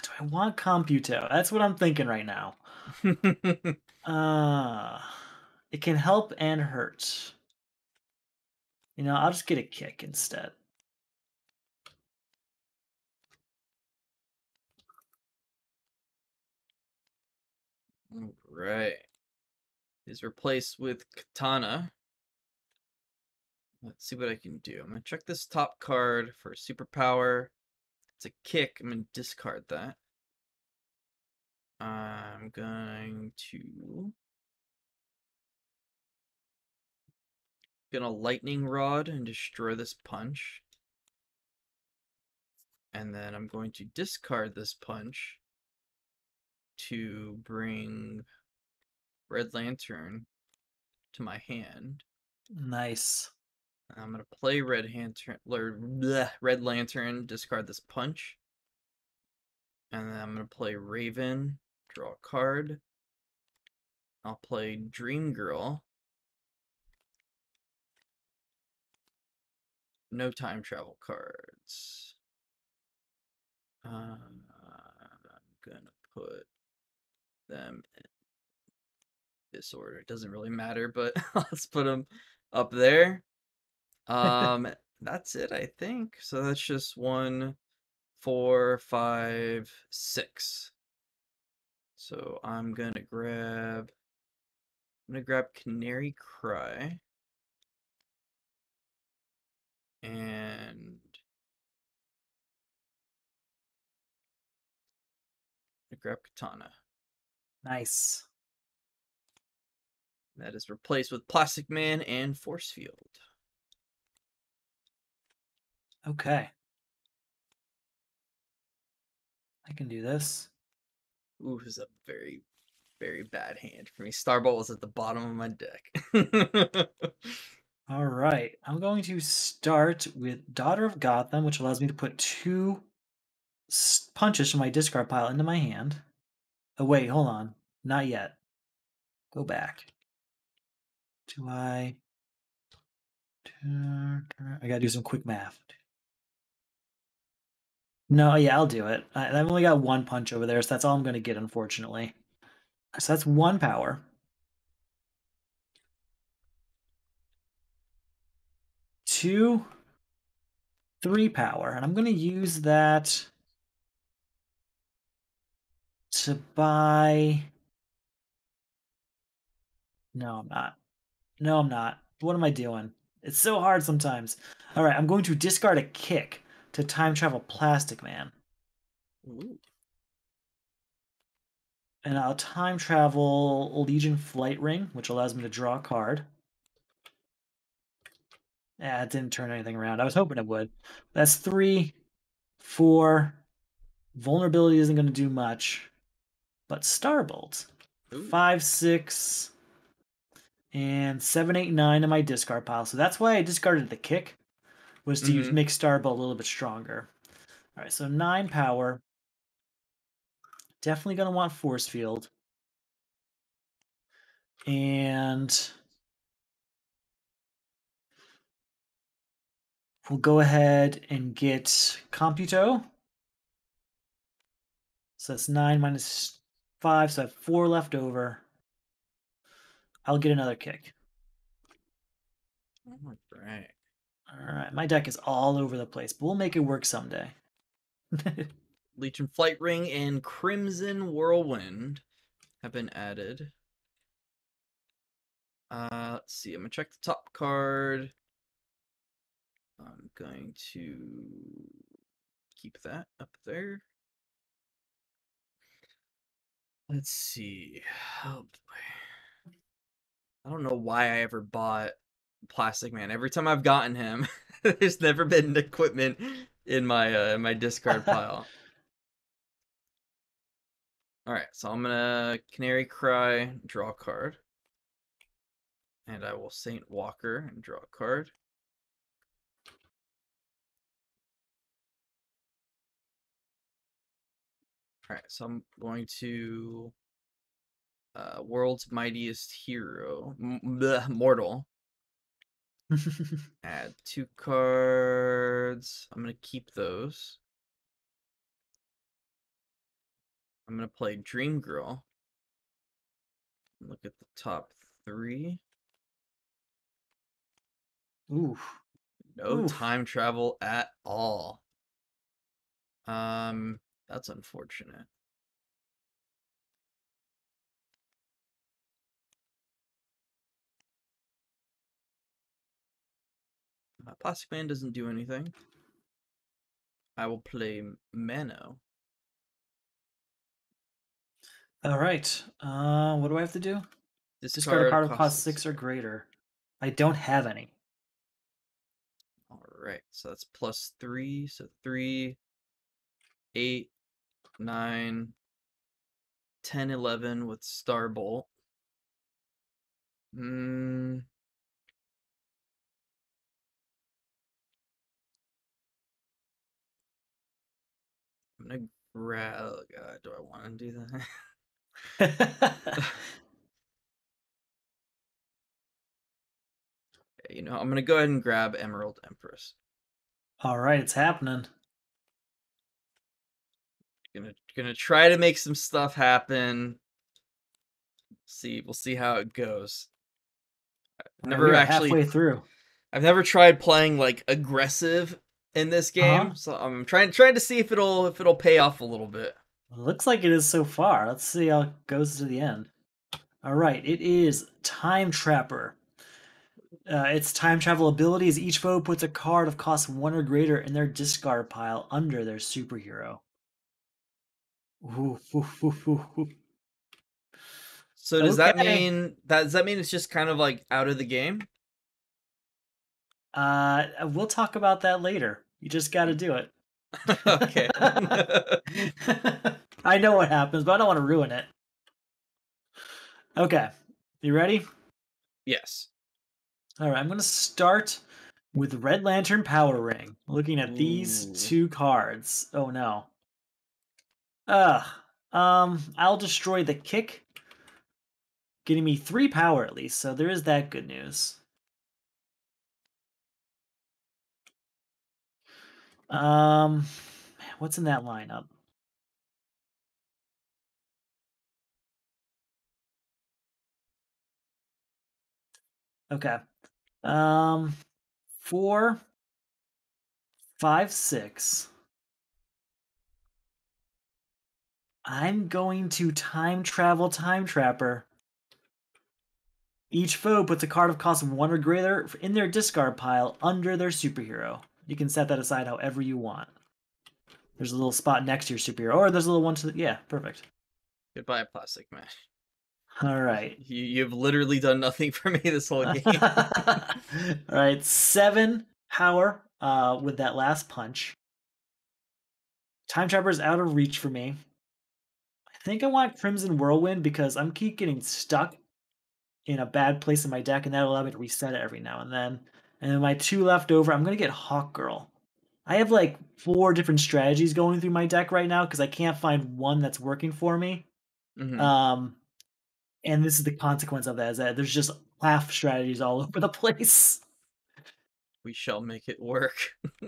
do I want Computo? That's what I'm thinking right now. It can help and hurt. I'll just get a kick instead. All right. Is replaced with Katana. Let's see what I can do. I'm gonna check this top card for superpower. It's a kick. I'm gonna discard that. I'm going to gonna lightning rod and destroy this punch. And then I'm going to discard this punch to bring Red Lantern to my hand. Nice. I'm going to play Red Lantern, discard this punch. And then I'm going to play Raven, draw a card. I'll play Dream Girl. No time travel cards. I'm going to put them in this order. It doesn't really matter, but let's put them up there. That's it, I think. So that's just 1, 4, 5, 6. So I'm gonna grab Canary Cry and grab Katana. Nice. That is replaced with Plastic Man and Force Field. Okay. I can do this. Ooh, this is a very, very bad hand for me. Starbolt was at the bottom of my deck. All right. I'm going to start with Daughter of Gotham, which allows me to put 2 punches from my discard pile into my hand. Oh, wait, hold on. Not yet. Go back. Do I gotta do some quick math. No, yeah, I'll do it. I've only got 1 punch over there, so that's all I'm gonna get, unfortunately. So that's 1 power. 2, 3 power, and I'm gonna use that to buy. No, I'm not. No, I'm not. What am I doing? It's so hard sometimes. All right, I'm going to discard a kick to time travel Plastic Man. Ooh. And I'll time travel Legion Flight Ring, which allows me to draw a card. Yeah, it didn't turn anything around. I was hoping it would. That's 3, 4. Vulnerability isn't going to do much. But Starbolt. Ooh. 5, 6, and 7, 8, 9 in my discard pile. So that's why I discarded the kick, was to make Starbolt a little bit stronger. All right, so 9 power. Definitely going to want Force Field. And we'll go ahead and get Computo. So that's 9 minus 5, so I have 4 left over. I'll get another kick. All right. All right, my deck is all over the place, but we'll make it work someday. Legion Flight Ring and Crimson Whirlwind have been added. Let's see. I'm gonna check the top card. I'm going to keep that up there. Let's see. Oh boy. I don't know why I ever bought Plastic Man. Every time I've gotten him, there's never been equipment in my discard pile. All right, so I'm gonna Canary Cry, draw a card, and I will Saint Walker and draw a card. All right, so I'm going to World's Mightiest Hero, Mortal. Add 2 cards. I'm gonna keep those. I'm gonna play Dream Girl. Look at the top 3. Ooh. No time travel at all. That's unfortunate. Plastic Man doesn't do anything. I will play Mano. All right. What do I have to do? Discard a Discard card of cost costs 6 or greater. I don't have any. All right, so that's +3, so 3, 8, 9, 10, 11 with Starbolt. I'm gonna grab. Oh God, do I want to do that? You know, I'm gonna go ahead and grab Emerald Empress. All right, it's happening. Gonna try to make some stuff happen. We'll see how it goes. We are halfway through. I've never tried playing like aggressive in this game, so I'm trying to see if it'll pay off a little bit. Looks like it is so far. Let's see how it goes to the end. All right, it is Time Trapper. Its time travel ability is each foe puts a card of cost 1 or greater in their discard pile under their superhero. Ooh, ooh, ooh, ooh, ooh. So does that mean it's just kind of like out of the game? We'll talk about that later. You just got to do it. Okay. I know what happens, but I don't want to ruin it. Okay. You ready? Yes. All right, I'm going to start with Red Lantern Power Ring. Looking at these 2 cards. Oh no. I'll destroy the kick, getting me 3 power at least, so there is that good news. What's in that lineup? Okay. 4, 5, 6. I'm going to Time Trapper. Each foe puts a card of cost 1 or greater in their discard pile under their superhero. You can set that aside however you want. There's a little spot next to your superhero, or there's a little one to the... Yeah, perfect. Goodbye, Plastic Man. All right. You've literally done nothing for me this whole game. All right, 7 power with that last punch. Time Trapper is out of reach for me. I think I want Crimson Whirlwind because I'm keep getting stuck in a bad place in my deck, and that'll allow me to reset it every now and then. And then my 2 left over, I'm going to get Hawk Girl. I have like 4 different strategies going through my deck right now because I can't find one that's working for me. Mm-hmm. And this is the consequence of that, is that there's just half strategies all over the place. We shall make it work.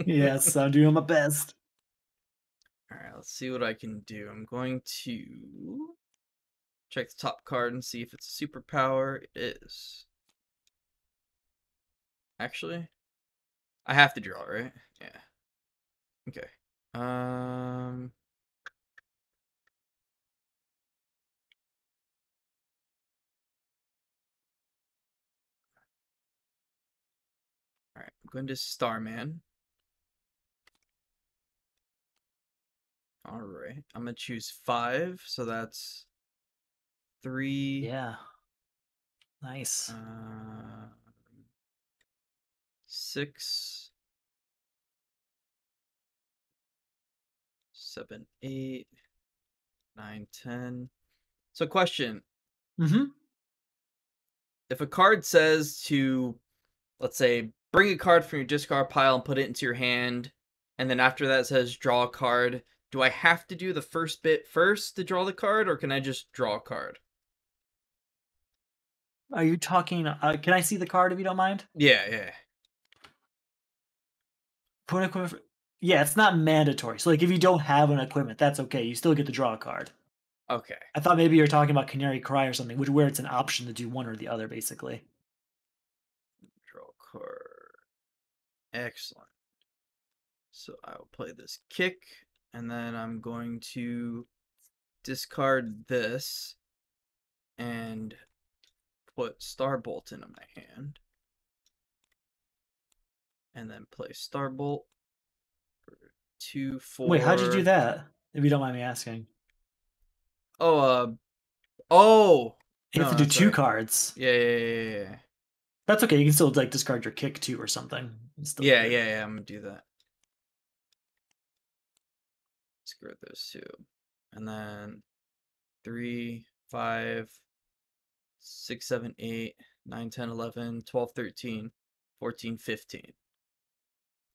Yes, I'm doing my best. Alright, let's see what I can do. I'm going to check the top card and see if it's a superpower. It is. Actually, I have to draw, right? Yeah. Okay. Alright, I'm going to Starman. Alright, I'm gonna choose 5, so that's 3. Yeah. Nice. 6, 7, 8, 9, 10. So question, if a card says to, let's say, bring a card from your discard pile and put it into your hand, and then after that it says draw a card, do I have to do the first bit first to draw the card, or can I just draw a card? Are you talking... can I see the card if you don't mind? Yeah. Put equipment... Yeah, it's not mandatory. So like if you don't have an equipment, that's okay. You still get to draw a card. Okay. I thought maybe you were talking about Canary Cry or something, where it's an option to do one or the other, basically. Draw a card. Excellent. So I will play this kick, and then I'm going to discard this and put Starbolt into my hand. And then play Starbolt for 2, 4. Wait, how'd you do that? If you don't mind me asking. Oh, you have to do 2 cards. Yeah. That's okay. You can still like discard your kick too or something. Yeah. I'm gonna do that. discard those two. And then 3, 5, 6, 7, 8, 9, 10, 11, 12, 13, 14, 15.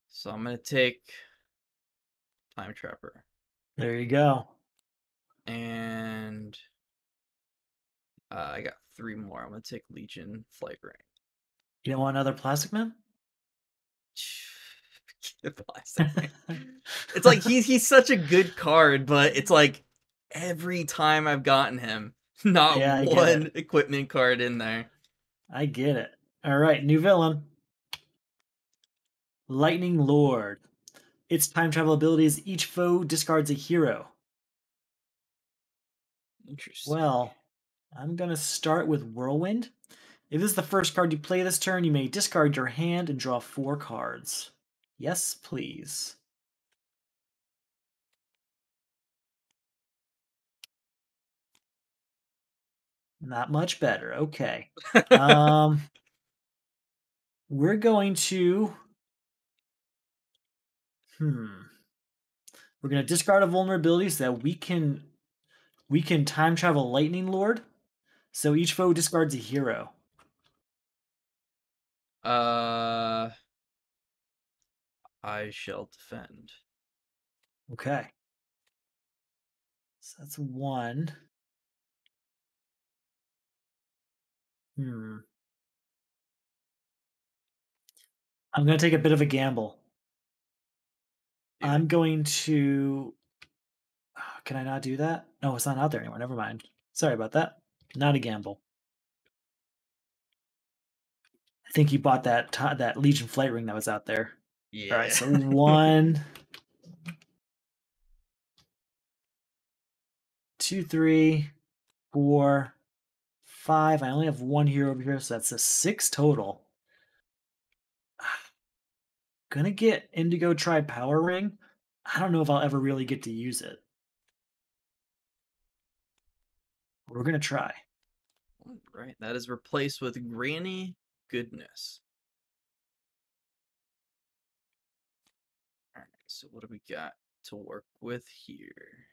So I'm going to take Time Trapper. There you go. And I got 3 more. I'm going to take Legion Flight Ring. You don't want another Plastic Man? Plastic Man. It's like he's such a good card, but it's like every time I've gotten him, not Yeah, I get one it. equipment card in there. I get it. All right, new villain. Lightning Lord. Its time travel ability is each foe discards a hero. Interesting. Well, I'm going to start with Whirlwind. If this is the first card you play this turn, you may discard your hand and draw 4 cards. Yes, please. Not much better. Okay. We're going to... We're going to discard a vulnerability so that we can time travel Lightning Lord. So each foe discards a hero. I shall defend. Okay. So that's 1. I'm going to take a bit of a gamble. Yeah. I'm going to... Can I not do that? No, it's not out there anymore. Never mind. Sorry about that. Not a gamble. I think you bought that Legion Flight Ring that was out there. Yeah. All right, so 1, 2, 3, 4, 5. I only have 1 hero over here, so that's a 6 total. Gonna get Indigo Tri Power Ring. I don't know if I'll ever really get to use it. We're gonna try. All right, that is replaced with Granny Goodness. All right, so what do we got to work with here?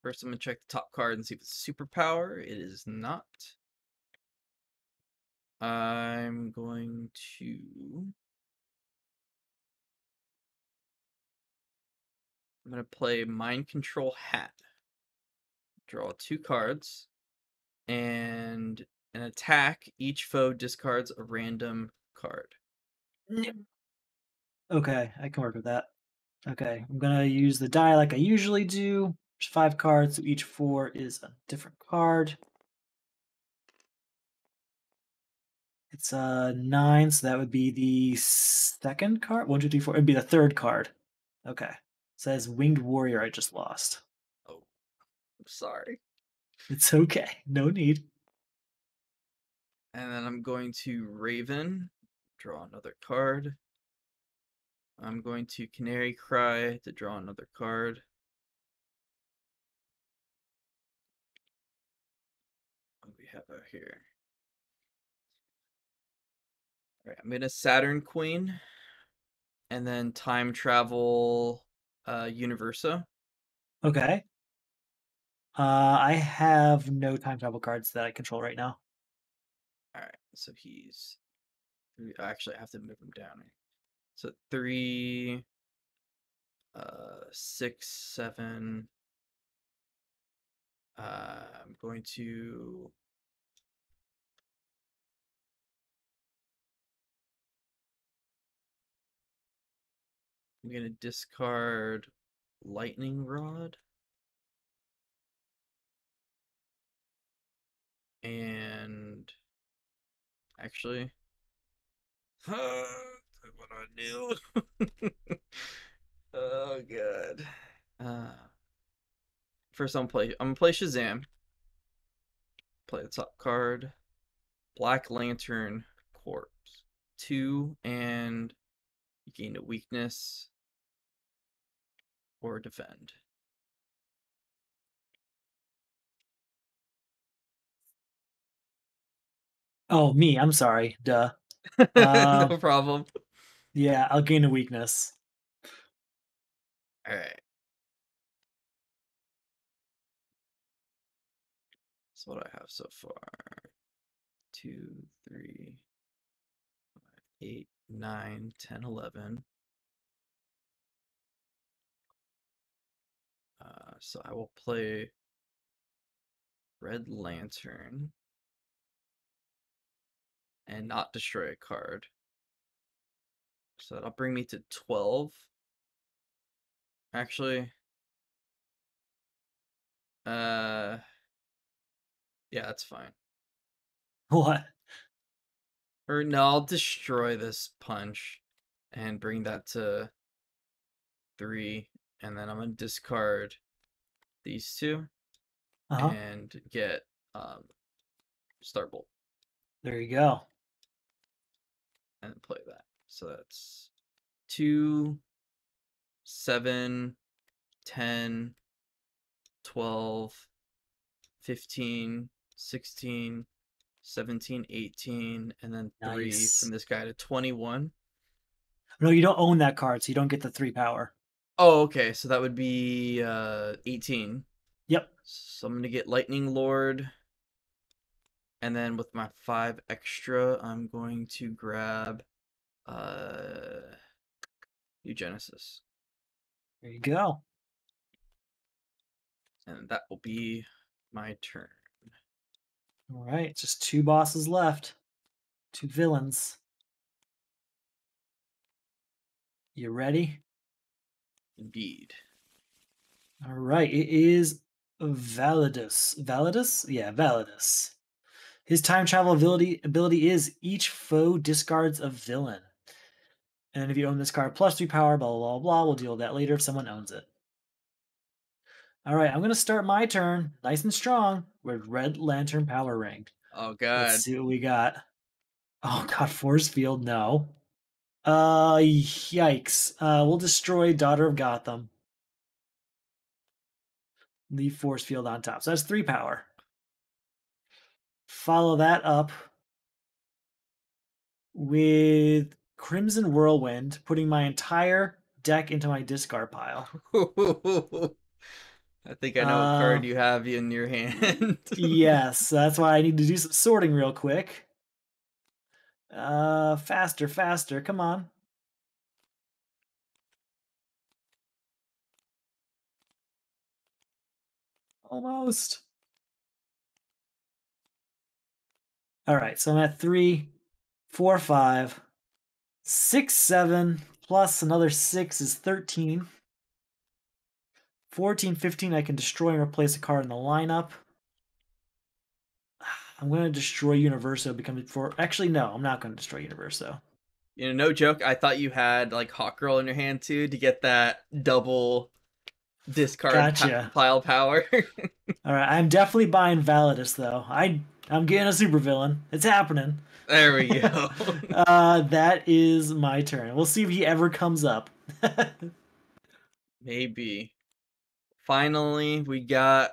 First, I'm going to check the top card and see if it's a superpower. It is not. I'm going to play Mind Control Hat. Draw 2 cards. And an attack, each foe discards a random card. Okay, I can work with that. Okay, I'm gonna use the die like I usually do. There's 5 cards, so each 4 is a different card. It's 9, so that would be the second card. 1, 2, 3, 4. It'd be the third card. Okay. It says Winged Warrior. I just lost. Oh, I'm sorry. It's okay. No need. And then I'm going to Raven, draw another card. I'm going to Canary Cry to draw another card. What do we have out here? All right, I'm going to Saturn Queen. And then Time Travel Universa. Okay. I have no time travel cards that I control right now. All right, so he's... Actually, I have to move him down. So 3, 6, 7. I'm going to... I'm going to discard Lightning Rod. And... Actually... what do I do? Oh, God. First, I'm gonna play Shazam. Play the top card. Black Lantern Corpse. 2, and you gain a weakness or defend. Oh, me. I'm sorry. Duh. No problem. Yeah, I'll gain a weakness. All right. So what do I have so far? 2, 3, 5, 8, 9, 10, 11. So I will play Red Lantern and not destroy a card. So that'll bring me to 12. Actually, yeah, that's fine. What? Or no, I'll destroy this punch and bring that to 3, and then I'm gonna discard these two Uh-huh. and get Starbolt There you go. and play that. So that's 2, 7, 10, 12, 15, 16, 17, 18, and then 3 Nice. from this guy to 21. No, you don't own that card, so you don't get the 3 power. Oh, okay. So that would be 18. Yep. So I'm going to get Lightning Lord. And then with my 5 extra, I'm going to grab Eugenesis. There you go. And that will be my turn. All right, just 2 bosses left. 2 villains. You ready? Indeed. All right, it is Validus. Validus? Yeah, Validus. His time travel ability is each foe discards a villain. And if you own this card, plus 3 power, blah, blah, blah, blah. We'll deal with that later if someone owns it. All right, I'm going to start my turn nice and strong with Red Lantern Power Ring. Oh, Let's God. see what we got. Oh, God, Force Field, no. Yikes. We'll destroy Daughter of Gotham. Leave Force Field on top. So that's 3 power. Follow that up with Crimson Whirlwind, putting my entire deck into my discard pile. I think I know what card you have in your hand. Yes, that's why I need to do some sorting real quick. Faster, faster, come on. Almost. All right, so I'm at 3, 4, 5, 6, 7, plus another 6 is 13. 14, 15, I can destroy and replace a card in the lineup. I'm going to destroy Universo. Actually, no, I'm not going to destroy Universo. You know, no joke. I thought you had like Hawk Girl in your hand too to get that double discard Gotcha. pile power. All right, I'm definitely buying Validus though. I'm getting a supervillain. It's happening. There we go. That is my turn. We'll see if he ever comes up. Maybe. Finally, we got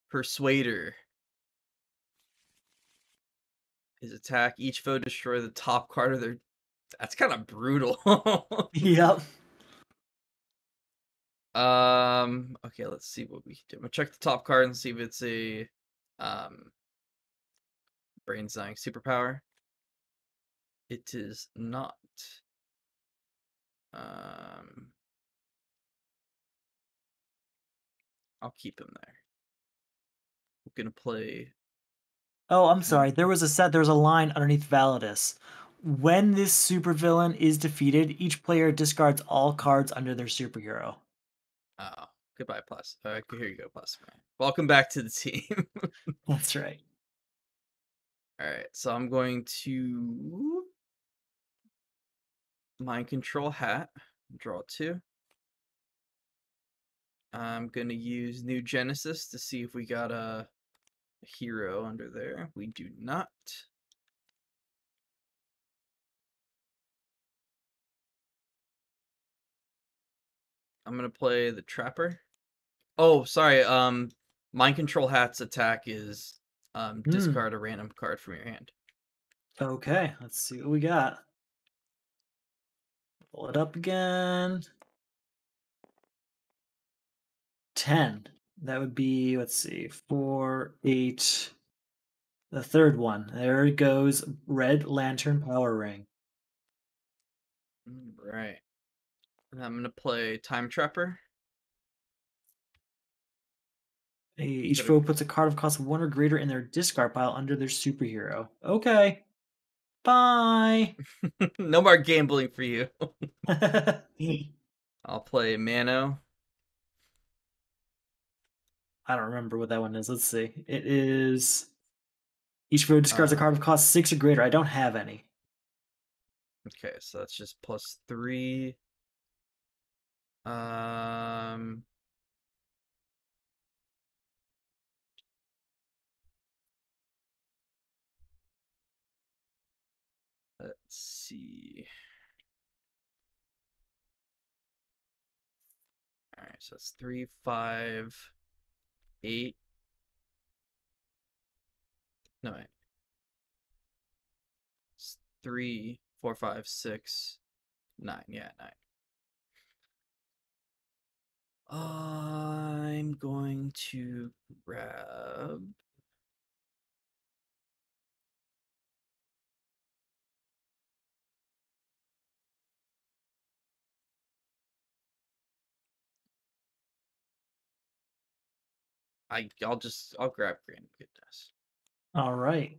Persuader. His attack, each foe destroy the top card of their... That's kind of brutal. Yep. Okay, let's see what we can do. I'm gonna check the top card and see if it's a Brain's Dying superpower. It is not. I'll keep him there. I'm gonna play. Oh, I'm sorry. There was a line underneath Validus. When this supervillain is defeated, each player discards all cards under their superhero. Oh, goodbye, Plus. Here you go, Plus. Welcome back to the team. That's right. All right, so I'm going to Mind Control Hat, draw 2. I'm going to use New Genesis to see if we got a hero under there. We do not. I'm going to play the Trapper. Oh, sorry. Mind Control Hat's attack is discard a random card from your hand. Okay, let's see what we got. Pull it up again. 10. That would be, let's see, 4, 8. The third one. There it goes. Red Lantern Power Ring. Right. And I'm gonna play Time Trapper. Each Gotta- foe puts a card of cost of 1 or greater in their discard pile under their superhero. Okay. Bye. No more gambling for you. I I'll play Mano. don't remember what that one is. Let's see. It is. Each foe discards a card of cost 6 or greater. I don't have any. Okay, so that's just +3. Um, let's see. All right, so it's 3, 5, 8. No, wait. It's 3, 4, 5, 6, 9. Yeah, 9. I'm going to grab. I'll grab Grand Goodness. All right.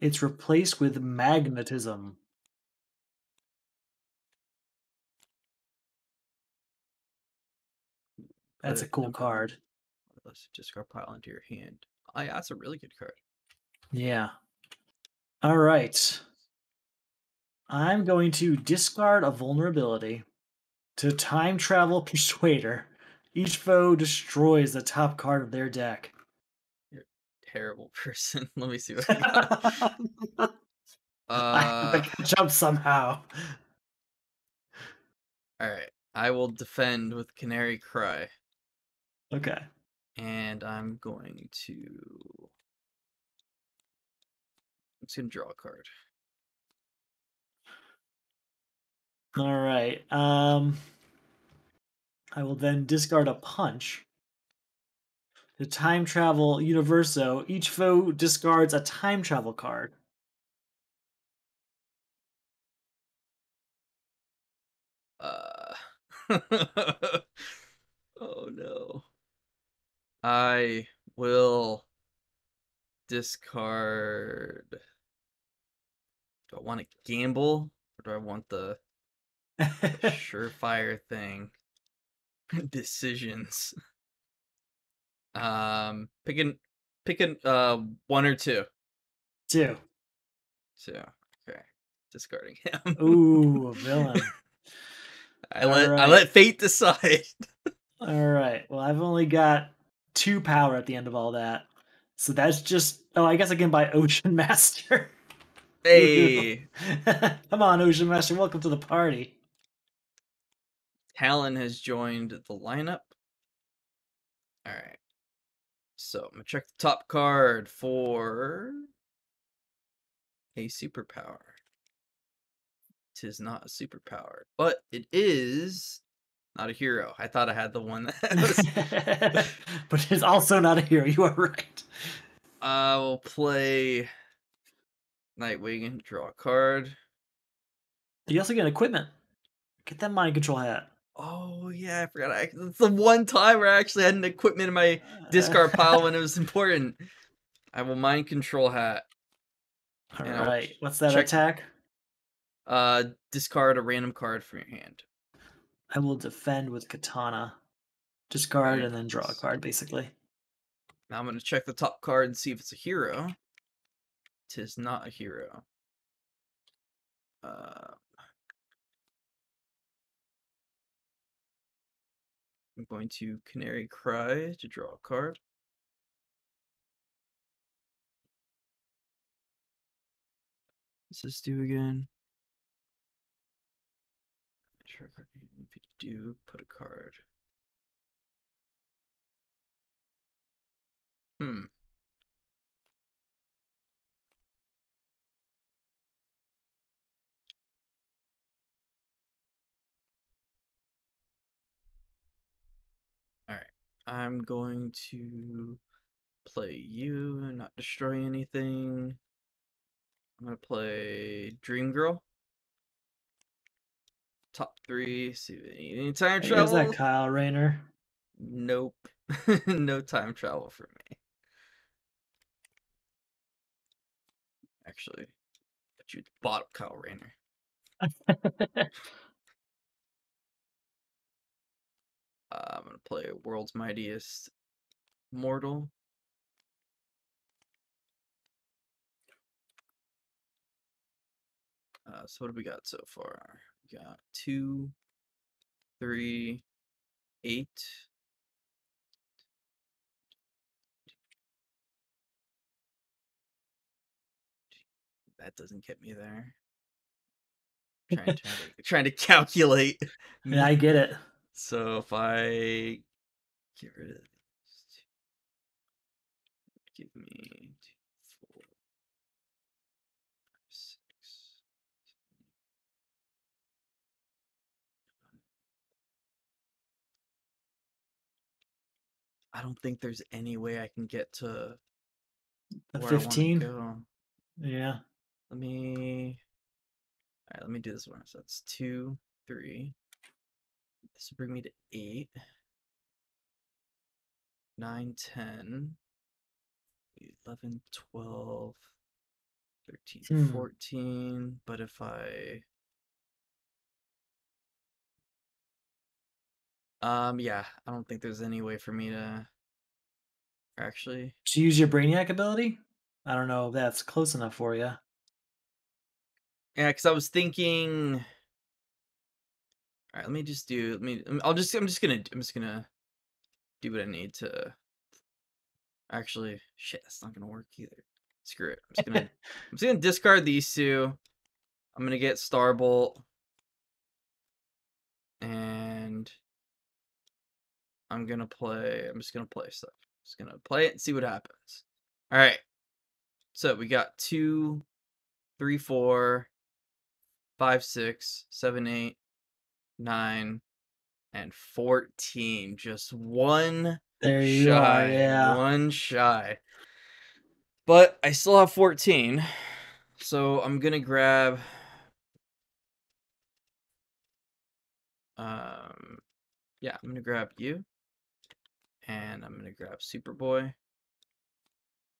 It's replaced with magnetism. That's a cool card. Let's discard pile into your hand. Oh, yeah, that's a really good card. Yeah. All right. I'm going to discard a vulnerability to time travel persuader. Each foe destroys the top card of their deck. You're a terrible person. Let me see what I got. I have to catch up somehow. All right. I will defend with Canary Cry. Okay. And I'm going to. I'm just gonna draw a card. All right. I will then discard a punch. The time travel universo. Each foe discards a time travel card. Oh no. I will discard. Do I want to gamble or do I want the surefire thing? Decisions. Pick an 1 or 2. 2. 2. Okay. Discarding him. Ooh, villain. I let fate decide. All right. Well, I've only got 2 power at the end of all that. So that's just. Oh, I guess I can buy Ocean Master. Hey, Come on, Ocean Master. Welcome to the party. Talon has joined the lineup. All right. So I'm gonna check the top card for a superpower. Tis not a superpower, but it is not a hero. I thought I had the one that was. But it's also not a hero. You are right. I will play Nightwing and draw a card. You also get equipment. Get that mind control hat. Oh yeah, I forgot. It's the one time where I actually had an equipment in my discard pile when it was important. I will mind control hat. All And I'll right. What's that check- attack? Discard a random card from your hand. I will defend with katana. Discard Very and then draw a nice. card, basically. Now I'm gonna check the top card and see if it's a hero. Tis not a hero. I'm going to Canary Cry to draw a card. What's this do again? If you do, put a card. Alright. I'm going to play you, not destroy anything. I'm gonna play Dream Girl. Top 3. See if any time Hey, is that travel. Kyle Rayner? Nope. No time travel for me. Actually, put you at the bottom, Kyle Rayner. I'm gonna play World's Mightiest Mortal. So what have we got so far? We got 2, 3, 8. That doesn't get me there. Trying to calculate. Yeah, I get it. So if I get rid of this, give me 2, 4, 6. I don't think there's any way I can get to The where I want to 15. go. Yeah. Let me. All right, let me do this one. So that's 2, 3. This will bring me to 8, 9, 10, 11, 12, 13, 14. But if I yeah, I don't think there's any way for me to actually. To use your Brainiac ability? I don't know if that's close enough for you. Yeah, because I was thinking. All right, let me just do. I'm just gonna do what I need to. Actually, shit, that's not gonna work either. Screw it. I'm just gonna discard these 2. I'm gonna get Starbolt, and I'm just gonna play stuff. Just gonna play it and see what happens. All right. So we got 2, 3, 4, 5, 6, 7, 8, 9, and 14. Just one There you are, shy. yeah. One shy. But I still have 14. So I'm gonna grab yeah, I'm gonna grab you. And I'm gonna grab Superboy.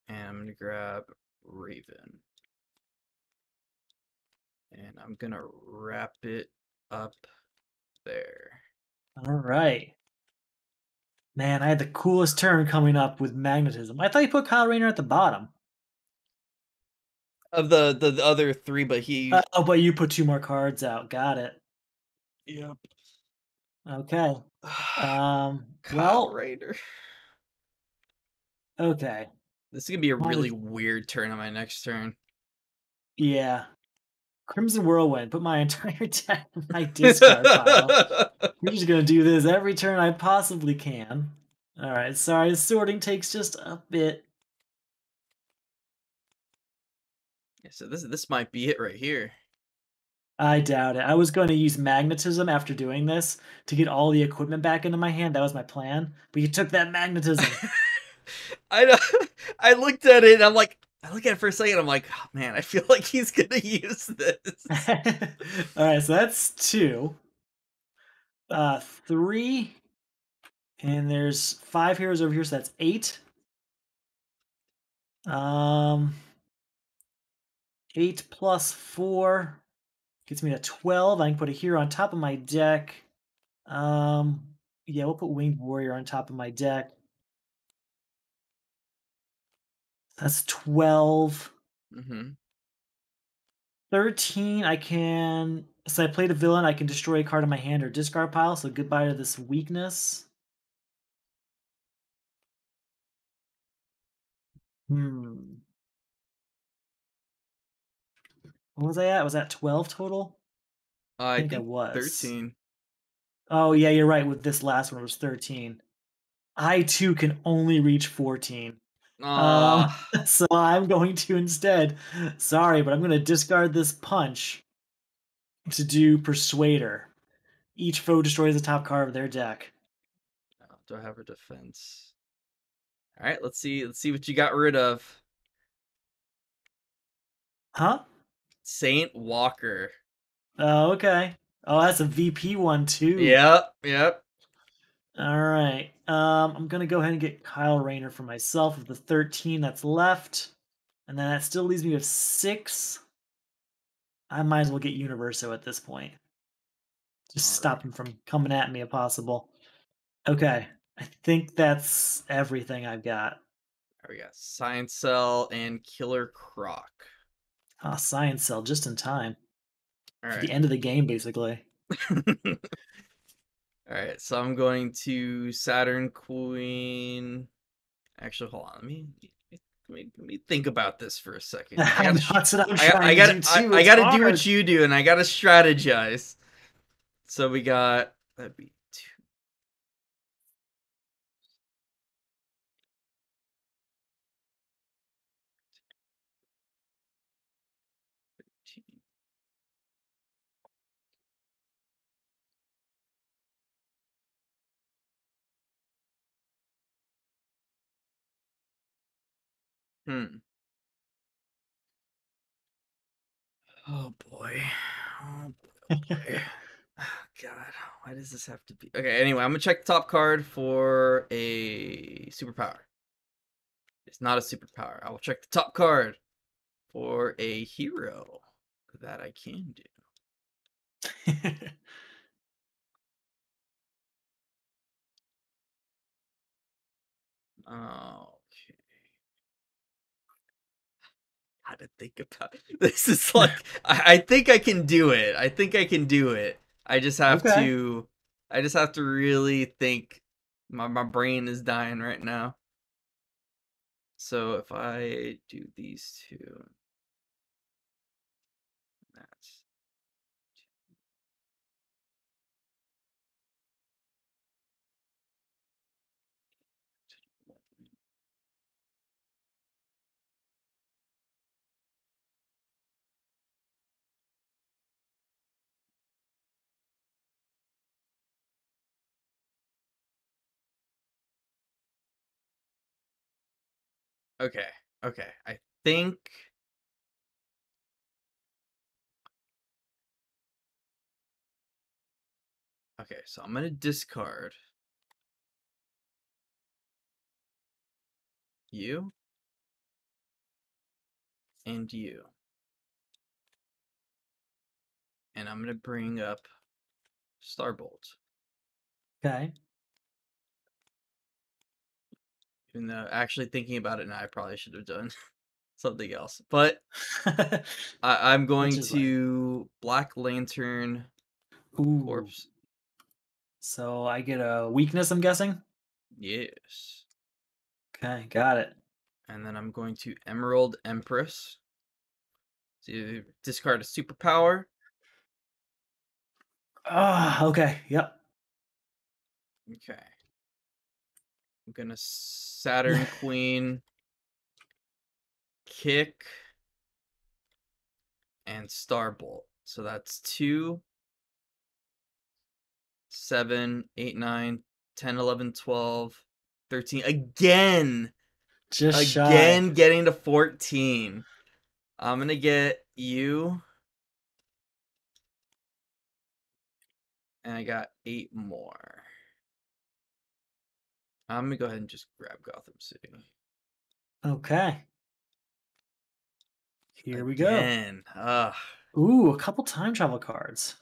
And I'm gonna grab Raven. And I'm gonna wrap it up there. All right. Man, I had the coolest turn coming up with magnetism. I thought you put Kyle Rayner at the bottom. Of the other 3, but he. Oh, but you put 2 more cards out. Got it. Yep. Okay. Kyle Well, Rayner. okay. This is gonna be a Wanted- really weird turn on my next turn. Yeah. Crimson Whirlwind. Put my entire deck in my discard pile. We're just gonna do this every turn I possibly can. All right. Sorry, sorting takes just a bit. Yeah, so this might be it right here. I doubt it. I was going to use magnetism after doing this to get all the equipment back into my hand. That was my plan. But you took that magnetism. I know. I looked at it and I look at it for a second. I'm like, oh, man, I feel like he's gonna use this. All right, so that's 2. 3. And there's 5 heroes over here, so that's 8. 8 plus 4 gets me to 12. I can put a hero on top of my deck. Yeah, we'll put Winged Warrior on top of my deck. That's 12. 13, I can. So I played a villain, I can destroy a card in my hand or discard pile, so goodbye to this weakness. Hmm. What was I at? Was that 12 total? I think I think was. 13. Oh, yeah, you're right. With this last one, it was 13. I too can only reach 14. So I'm going to instead. Sorry, but I'm going to discard this punch to do Persuader. Each foe destroys the top card of their deck. do I have her defense? All right, let's see what you got rid of. Huh? Saint Walker. Oh, okay. Oh, that's a VP one too. Yep. All right. I'm gonna go ahead and get Kyle Rayner for myself of the 13 that's left, and then that still leaves me with 6. I might as well get Universo at this point. Just stop him from coming at me if possible. Okay. I think that's everything I've got. There we got Science Cell and Killer Croc. Ah, Science Cell just in time. All For right. the end of the game, basically. All right, so I'm going to Saturn Queen. Actually, hold on. Let me think about this for a second. That's what I'm trying to do too. I It's gotta do hard. what you do, and I gotta strategize. So we got that'd be 2. Hmm. Oh boy. Oh boy. Oh god. Why does this have to be? Okay, anyway, I'm gonna check the top card for a superpower. It's not a superpower. I will check the top card for a hero. That I can do. Okay. How to think about it. This is like I think I can do it. I think I can do it. I just have Okay. to really think. My brain is dying right now. So if I do these two, that's okay. Okay. I think okay, so I'm gonna discard you and you. And I'm gonna bring up Starbolt. Okay. Even though actually thinking about it now, I probably should have done something else. But I'm going is to Black Lantern Ooh. Corpse. So I get a weakness, I'm guessing? Yes. Okay, got it. And then I'm going to Emerald Empress. To discard a superpower. Okay, yep. Okay. I'm gonna Saturn Queen, Kick, and Starbolt. So that's 2, 7, 8, 9, 10, 11, 12, 13. Again! Just Again shy. getting to 14. I'm gonna get you. And I got 8 more. I'm gonna go ahead and just grab Gotham City. Okay. Here we go. Again. Ugh. Ooh, a couple time travel cards.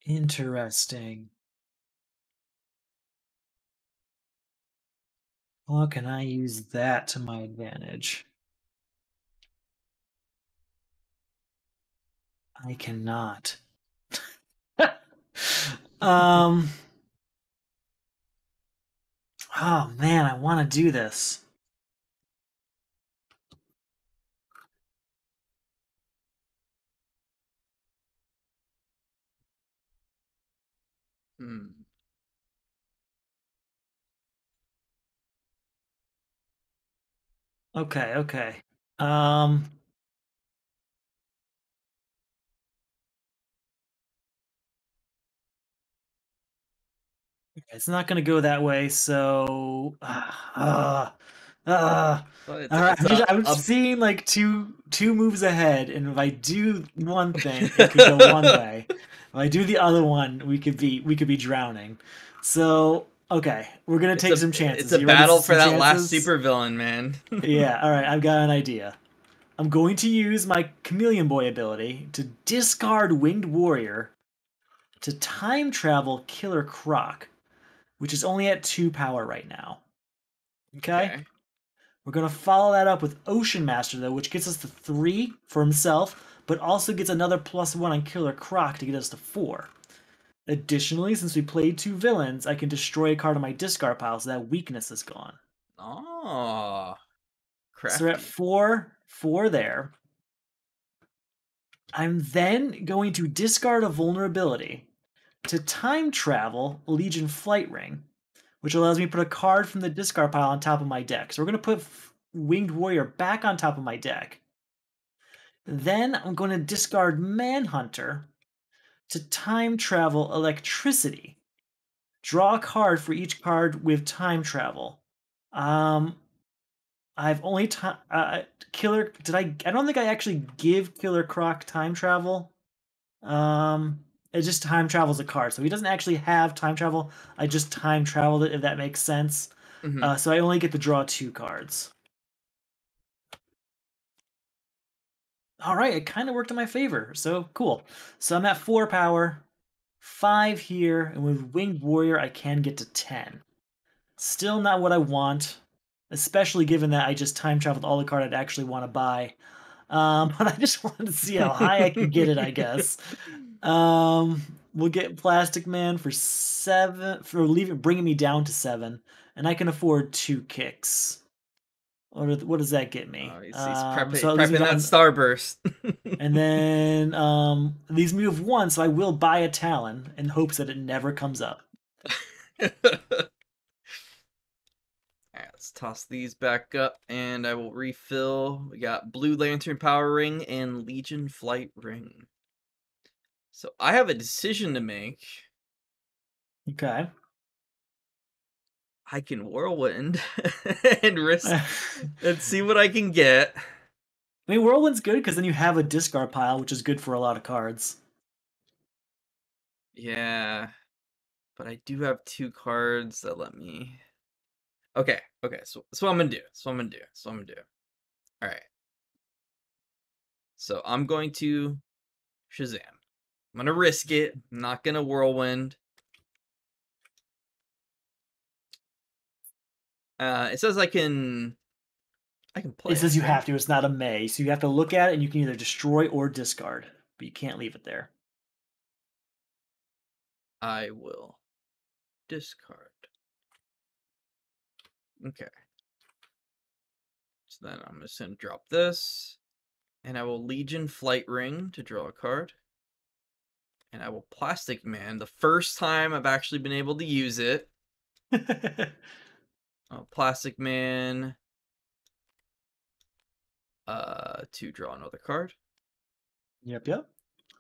Interesting. How can I use that to my advantage? I cannot. um. Oh man, I want to do this. Hmm. Okay. Um, it's not going to go that way. So, Well, all right. it's I'm seeing like two moves ahead, and if I do one thing, it could go one way. If I do the other one, we could be drowning. So, okay, we're gonna take some chances. It's a You ready battle some for that last chances? supervillain, man. Yeah. All right. I've got an idea. I'm going to use my Chameleon Boy ability to discard Winged Warrior to time travel Killer Croc, which is only at 2 power right now. Okay? Okay. We're going to follow that up with Ocean Master, though, which gets us to 3 for himself, but also gets another +1 on Killer Croc to get us to 4. Additionally, since we played 2 villains, I can destroy a card on my discard pile, so that weakness is gone. Oh, crafty. So we're at 4 there. I'm then going to discard a vulnerability to time travel Legion Flight Ring, which allows me to put a card from the discard pile on top of my deck. So we're going to put Winged Warrior back on top of my deck. Then I'm going to discard Manhunter to time travel Electricity. Draw a card for each card with time travel. I've only Killer. I don't think I actually give Killer Croc time travel. It just time travels a card, so he doesn't actually have time travel. I just time traveled it, if that makes sense. Mm-hmm. So I only get to draw 2 cards. All right, it kind of worked in my favor, so cool. So I'm at 4 power, 5 here, and with Winged Warrior, I can get to 10. Still not what I want, especially given that I just time traveled all the card I'd actually want to buy. But I just wanted to see how high I can get it, I guess. We'll get Plastic Man for 7 for bringing me down to 7, and I can afford 2 kicks. What does that get me? Oh, he's So it leaves me prepping that down, starburst. and then leaves me with 1, so I will buy a Talon in hopes that it never comes up. Alright, let's toss these back up, and I will refill. We got Blue Lantern Power Ring and Legion Flight Ring. So I have a decision to make. Okay. I can Whirlwind and risk and see what I can get. I mean, Whirlwind's good because then you have a discard pile, which is good for a lot of cards. Yeah, but I do have 2 cards that let me. Okay, so that's what I'm gonna do. All right. So I'm going to Shazam. I'm gonna risk it. I'm not gonna Whirlwind. It says I can play It says you right? have to. It's not a may, so you have to look at it, and you can either destroy or discard, but you can't leave it there. I will discard. Okay. So then I'm just gonna drop this, and I will Legion Flight Ring to draw a card. And I will Plastic Man, the first time I've actually been able to use it. Plastic Man to draw another card. Yep.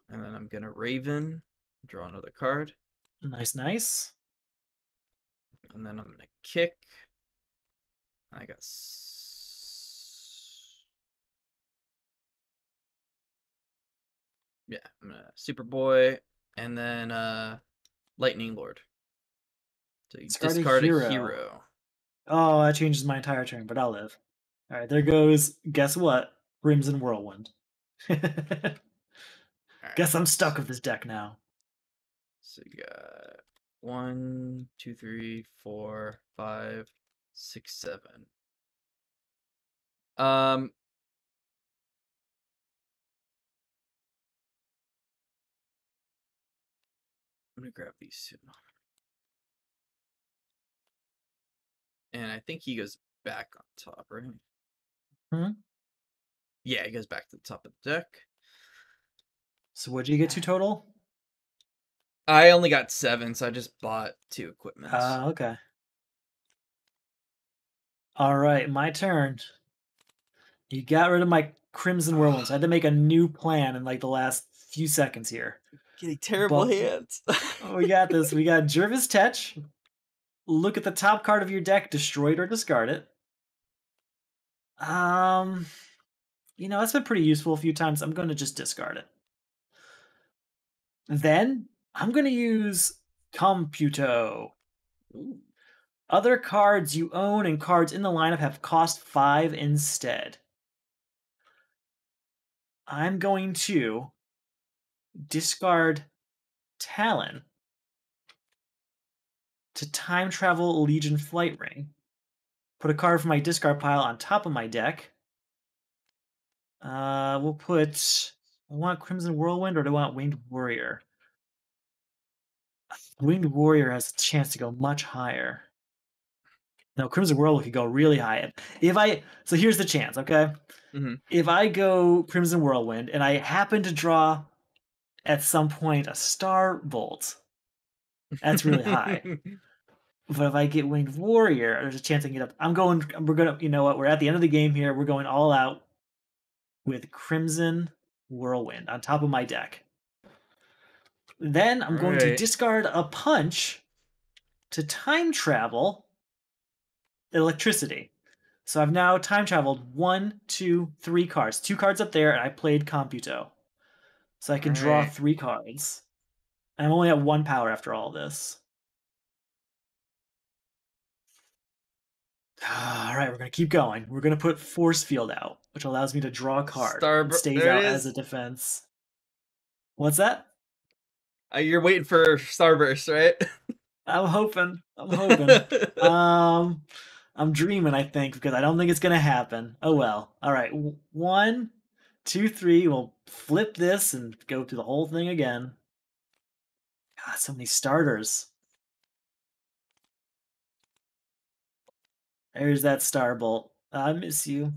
And then I'm gonna Raven, draw another card. Nice. And then I'm gonna kick. I got yeah, I'm gonna Superboy and then Lightning Lord. So you discard a hero. Oh, that changes my entire turn, but I'll live. All right, there goes. Guess what? Crimson Whirlwind. Right, Guess I'm stuck with this deck now. so you got 1, 2, 3, 4, 5, 6, 7. I'm gonna grab these 2. And I think he goes back on top, right? Hmm? Yeah, he goes back to the top of the deck. So what did you get to total? I only got 7, so I just bought 2 equipments. Okay. All right, my turn. You got rid of my Crimson Whirlwind, so I had to make a new plan in like the last few seconds here. Getting terrible But hands. we got this. We got Jervis Tetch. Look at the top card of your deck, destroy it or discard it. That's been pretty useful a few times. I'm going to just discard it. Then I'm going to use Computo. Ooh. Other cards you own and cards in the lineup have cost 5 instead. I'm going to discard Talon to time travel Legion Flight Ring. Put a card from my discard pile on top of my deck. We'll put... I want Crimson Whirlwind or do I want Winged Warrior? Winged Warrior has a chance to go much higher. No, Crimson Whirlwind could go really high. So here's the chance, okay? Mm-hmm. If I go Crimson Whirlwind and I happen to draw at some point a Star Bolt, that's really high. But if I get Winged Warrior, there's a chance I can get up. We're gonna, you know what? We're at the end of the game here. We're going all out with Crimson Whirlwind on top of my deck. Then I'm going to discard a punch to time travel electricity. So I've now time traveled 1, 2, 3 cards. 2 cards up there, and I played Computo. So I can draw 3 cards. I'm only at 1 power after all this. All right, we're going to keep going. We're going to put Force Field out, which allows me to draw a card. It stays out as a defense. What's that? You're waiting for Starburst, right? I'm hoping. I'm dreaming, I think, because I don't think it's going to happen. Oh, well. All right. 1, 2, 3. We'll flip this and go through the whole thing again. God, so many starters. There's that Starbolt. I miss you.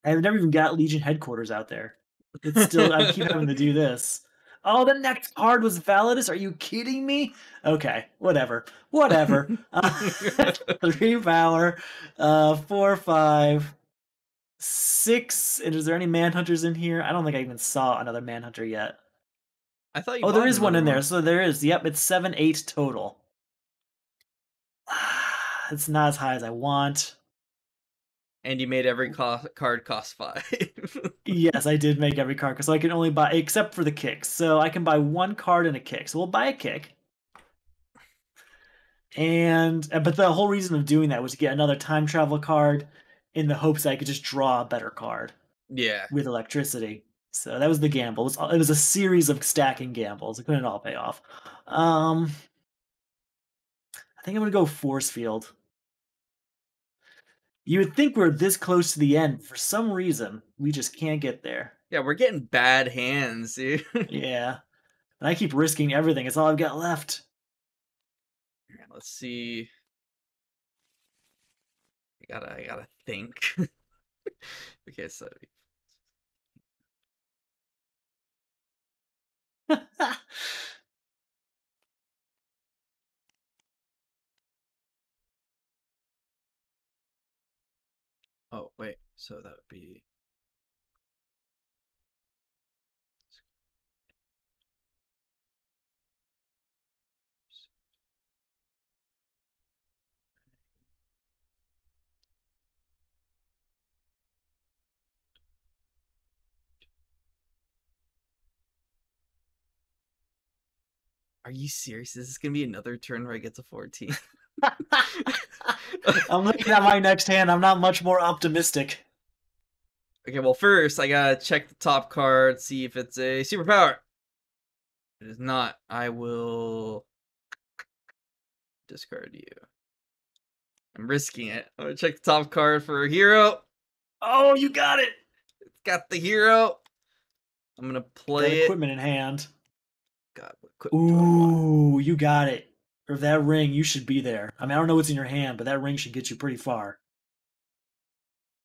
I've never even got Legion headquarters out there. It's still, I keep having to do this. Oh, the next card was Validus? Are you kidding me? Okay, whatever. 3 power, 4, 5, 6. And is there any Manhunters in here? I don't think I even saw another Manhunter yet. I thought you Oh, there is one in there. So there is. Yep, it's 7, 8 total. It's not as high as I want. And you made every card cost 5. Yes, I did make every card, so I can only buy, except for the kicks. So I can buy 1 card and a kick. So we'll buy a kick. But the whole reason of doing that was to get another time travel card in the hopes that I could just draw a better card. Yeah. With electricity. So that was the gamble. It was a series of stacking gambles. It couldn't all pay off. I think I'm going to go Force Field. You would think we're this close to the end. For some reason, we just can't get there. Yeah, we're getting bad hands, dude. Yeah. And I keep risking everything. It's all I've got left. Let's see. I gotta think. Okay, so oh wait, so that would be Are you serious? Is this gonna be another turn where I get to 14? I'm looking at my next hand. I'm not much more optimistic. Okay, well first I gotta check the top card, see if it's a superpower. It is not. I will discard you. I'm risking it. I'm gonna check the top card for a hero. Oh, you got it! It's got the hero. I'm gonna play got equipment in hand. God, what equipment do I want? Ooh, you got it. Or that ring, you should be there. I mean, I don't know what's in your hand, but that ring should get you pretty far.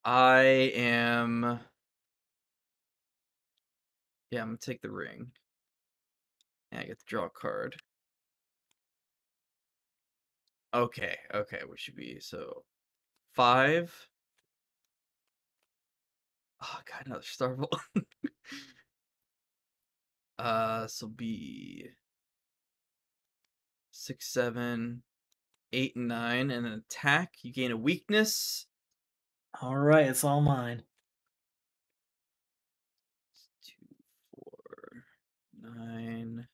I am... Yeah, I'm gonna take the ring. And I get to draw a card. Okay, okay, what should be so 5. Oh god, another Starbolt. So be 6, 7, 8, and 9, and an attack. You gain a weakness. All right, it's all mine. 2, 4, 9,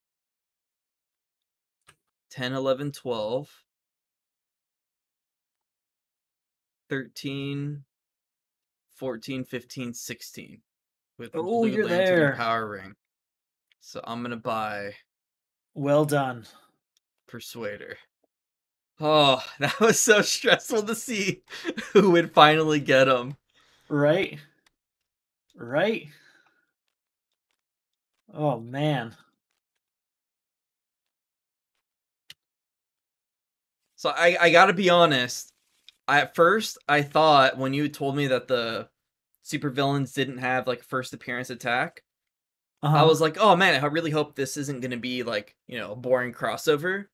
10, 11, 12, 13, 14, 15, 16 with Oh, blue you're lantern and there. power ring. So I'm gonna buy Well done. Persuader. Oh, that was so stressful to see who would finally get him. Right? Right? Oh man. So I gotta be honest. At first, I thought when you told me that the supervillains didn't have like first appearance attack, I Uh-huh. was like, oh man, I really hope this isn't gonna be like, a boring crossover.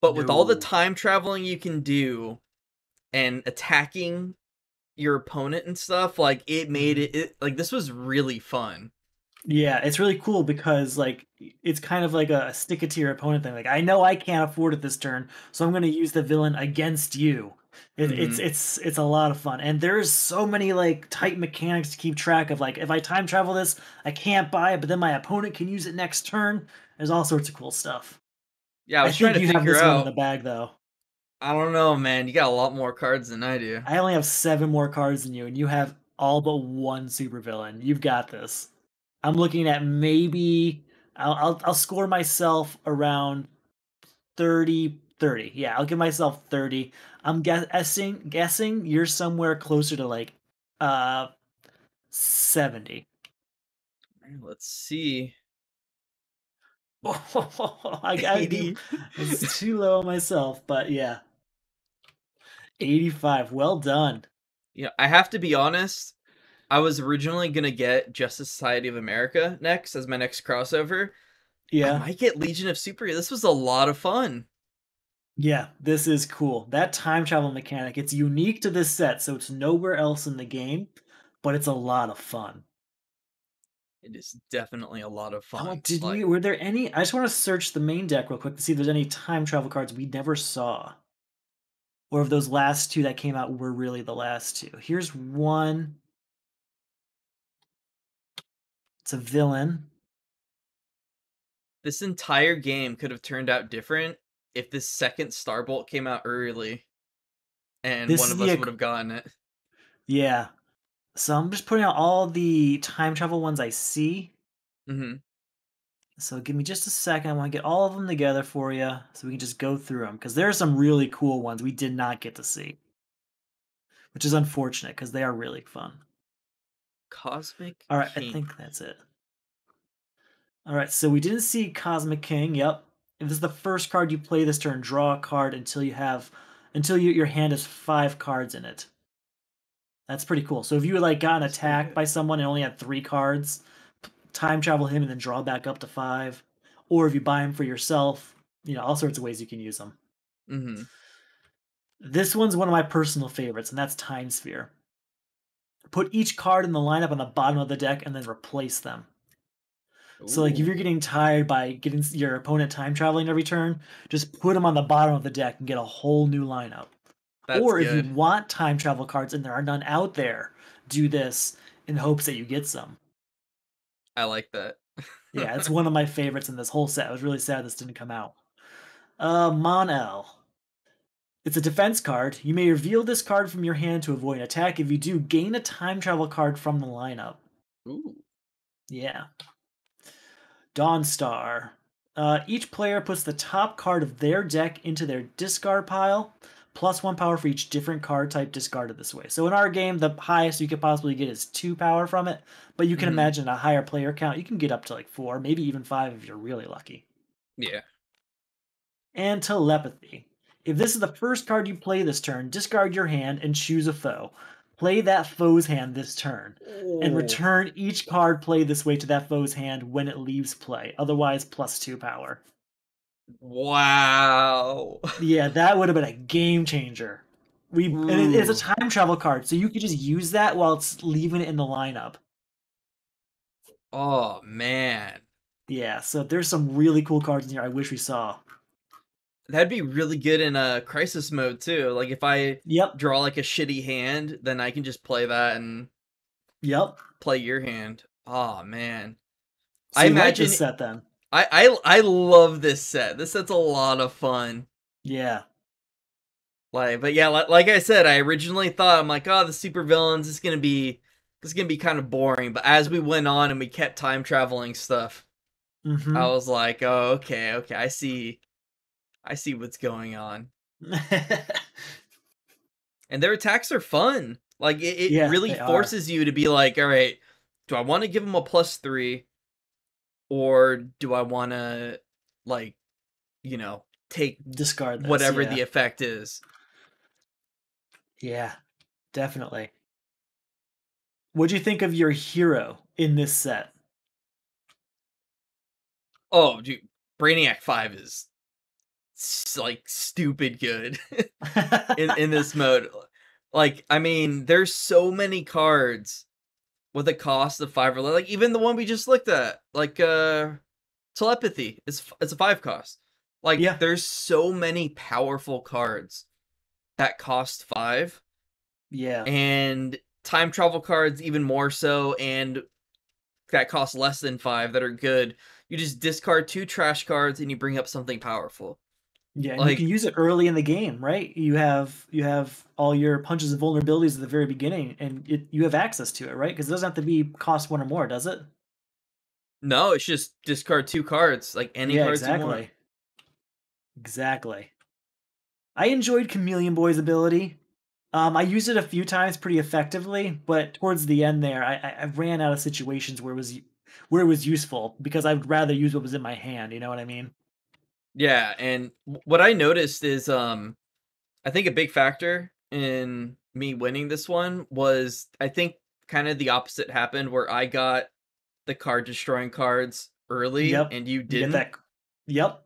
But with all the No. time traveling you can do and attacking your opponent and stuff, like it made Mhm. it like this was really fun. Yeah, it's really cool because like it's kind of like a stick it to your opponent thing. Like I know I can't afford it this turn, so I'm going to use the villain against you. Hmm. It's a lot of fun, and there's so many like tight mechanics to keep track of. Like if I time travel this, I can't buy it, but then my opponent can use it next turn. There's all sorts of cool stuff. Yeah, I I was trying think to you have figure this one in the out. bag though. I don't know, man. You got a lot more cards than I do. I only have 7 more cards than you, and you have all but one supervillain. You've got this. I'm looking at maybe I'll score myself around 30. Yeah, I'll give myself 30. I'm guessing you're somewhere closer to like uh 70. Let's see. I do 80. it's too low on myself, but yeah. 85. Well done. I have to be honest. I was originally gonna get Justice Society of America next as my next crossover. I Yeah. might get Legion of Super. This was a lot of fun. Yeah, this is cool. That time travel mechanic, it's unique to this set, so it's nowhere else in the game, but it's a lot of fun. It is definitely a lot of I fun. want did we Like, were there any I just want to search the main deck real quick to see if there's any time travel cards we never saw. Or if those last two that came out were really the last two. Here's one. It's a villain. this entire game could have turned out different if this second Starbolt came out early and This one is of the us would have gotten it. yeah. So I'm just putting out all the time travel ones I see. Hmm. So give me just a second. I want to get all of them together for you so we can just go through them because there are some really cool ones we did not get to see, which is unfortunate because they are really fun. Cosmic All right, I King. think that's it. All right, so we didn't see Cosmic King. Yep. If this is the first card you play this turn, draw a card until your hand has 5 cards in it. That's pretty cool. So if you like gotten That's pretty attacked good. by someone and only had 3 cards, time travel him and then draw back up to 5. Or if you buy him for yourself, all sorts of ways you can use them. Hmm. This one's one of my personal favorites, and that's Time Sphere. Put each card in the lineup on the bottom of the deck and then replace them. So like if you're Ooh, getting tired by getting your opponent time traveling every turn, just put them on the bottom of the deck and get a whole new lineup. that's Or if you good. want time travel cards and there are none out there, do this in hopes that you get some. I like that. Yeah, it's one of my favorites in this whole set. I was really sad this didn't come out. Mon-El. It's a defense card. You may reveal this card from your hand to avoid an attack. If you do, gain a time travel card from the lineup. Ooh, Yeah. Dawnstar. Each player puts the top card of their deck into their discard pile, plus 1 power for each different card type discarded this way. So in our game, the highest you could possibly get is 2 power from it, but you can hmm, imagine a higher player count, you can get up to like 4, maybe even 5 if you're really lucky. yeah. And Telepathy. If this is the first card you play this turn, discard your hand and choose a foe. Play that foe's hand this turn, and Oh, return each card played this way to that foe's hand when it leaves play. Otherwise, plus 2 power. Wow. Yeah, that would have been a game changer. It's a Ooh. time travel card, so you could just use that while it's leaving it in the lineup. Oh man. Yeah, so there's some really cool cards in here I wish we saw. That'd be really good in a crisis mode too. Like if I Yep, draw like a shitty hand, then I can just play that and yep. play your hand. Oh man. So I you like this imagine set then? I love this set. This set's a lot of fun. Yeah. Like, but yeah, like I said, I originally thought I'm like, oh, the super villains is gonna be kind of boring. But as we went on and we kept time traveling stuff, I Mm-hmm. was like, oh, okay, I see what's going on. And their attacks are fun. Like it Yeah, really they are. forces you to be like, all right, do I want to give them a +3 or do I want to like, you know, take Discard this, whatever yeah. the effect is? Yeah, definitely. What'd you think of your hero in this set? Oh, dude, Brainiac 5 is like stupid good in this mode. Like, I mean, there's so many cards with a cost of 5 or like even the one we just looked at, like telepathy. It's a 5 cost. Like, Yeah, there's so many powerful cards that cost 5, yeah, and time travel cards even more so, and that cost less than 5 that are good. You just discard 2 trash cards and you bring up something powerful. yeah, and you can Like, use it early in the game, right? You have all your punches and vulnerabilities at the very beginning, and you have access to it, right? Because it doesn't have to be cost one or more, does it? no, it's just discard 2 cards, like any Yeah, cards you want. exactly. Exactly. I enjoyed Chameleon Boy's ability. I used it a few times pretty effectively, but towards the end there, I ran out of situations where it was useful because I'd rather use what was in my hand. You know what I mean? Yeah, and what I noticed is, I think a big factor in me winning this one was I think kind of the opposite happened where I got the card destroying cards early Yep. and you You get didn't. that. Yep.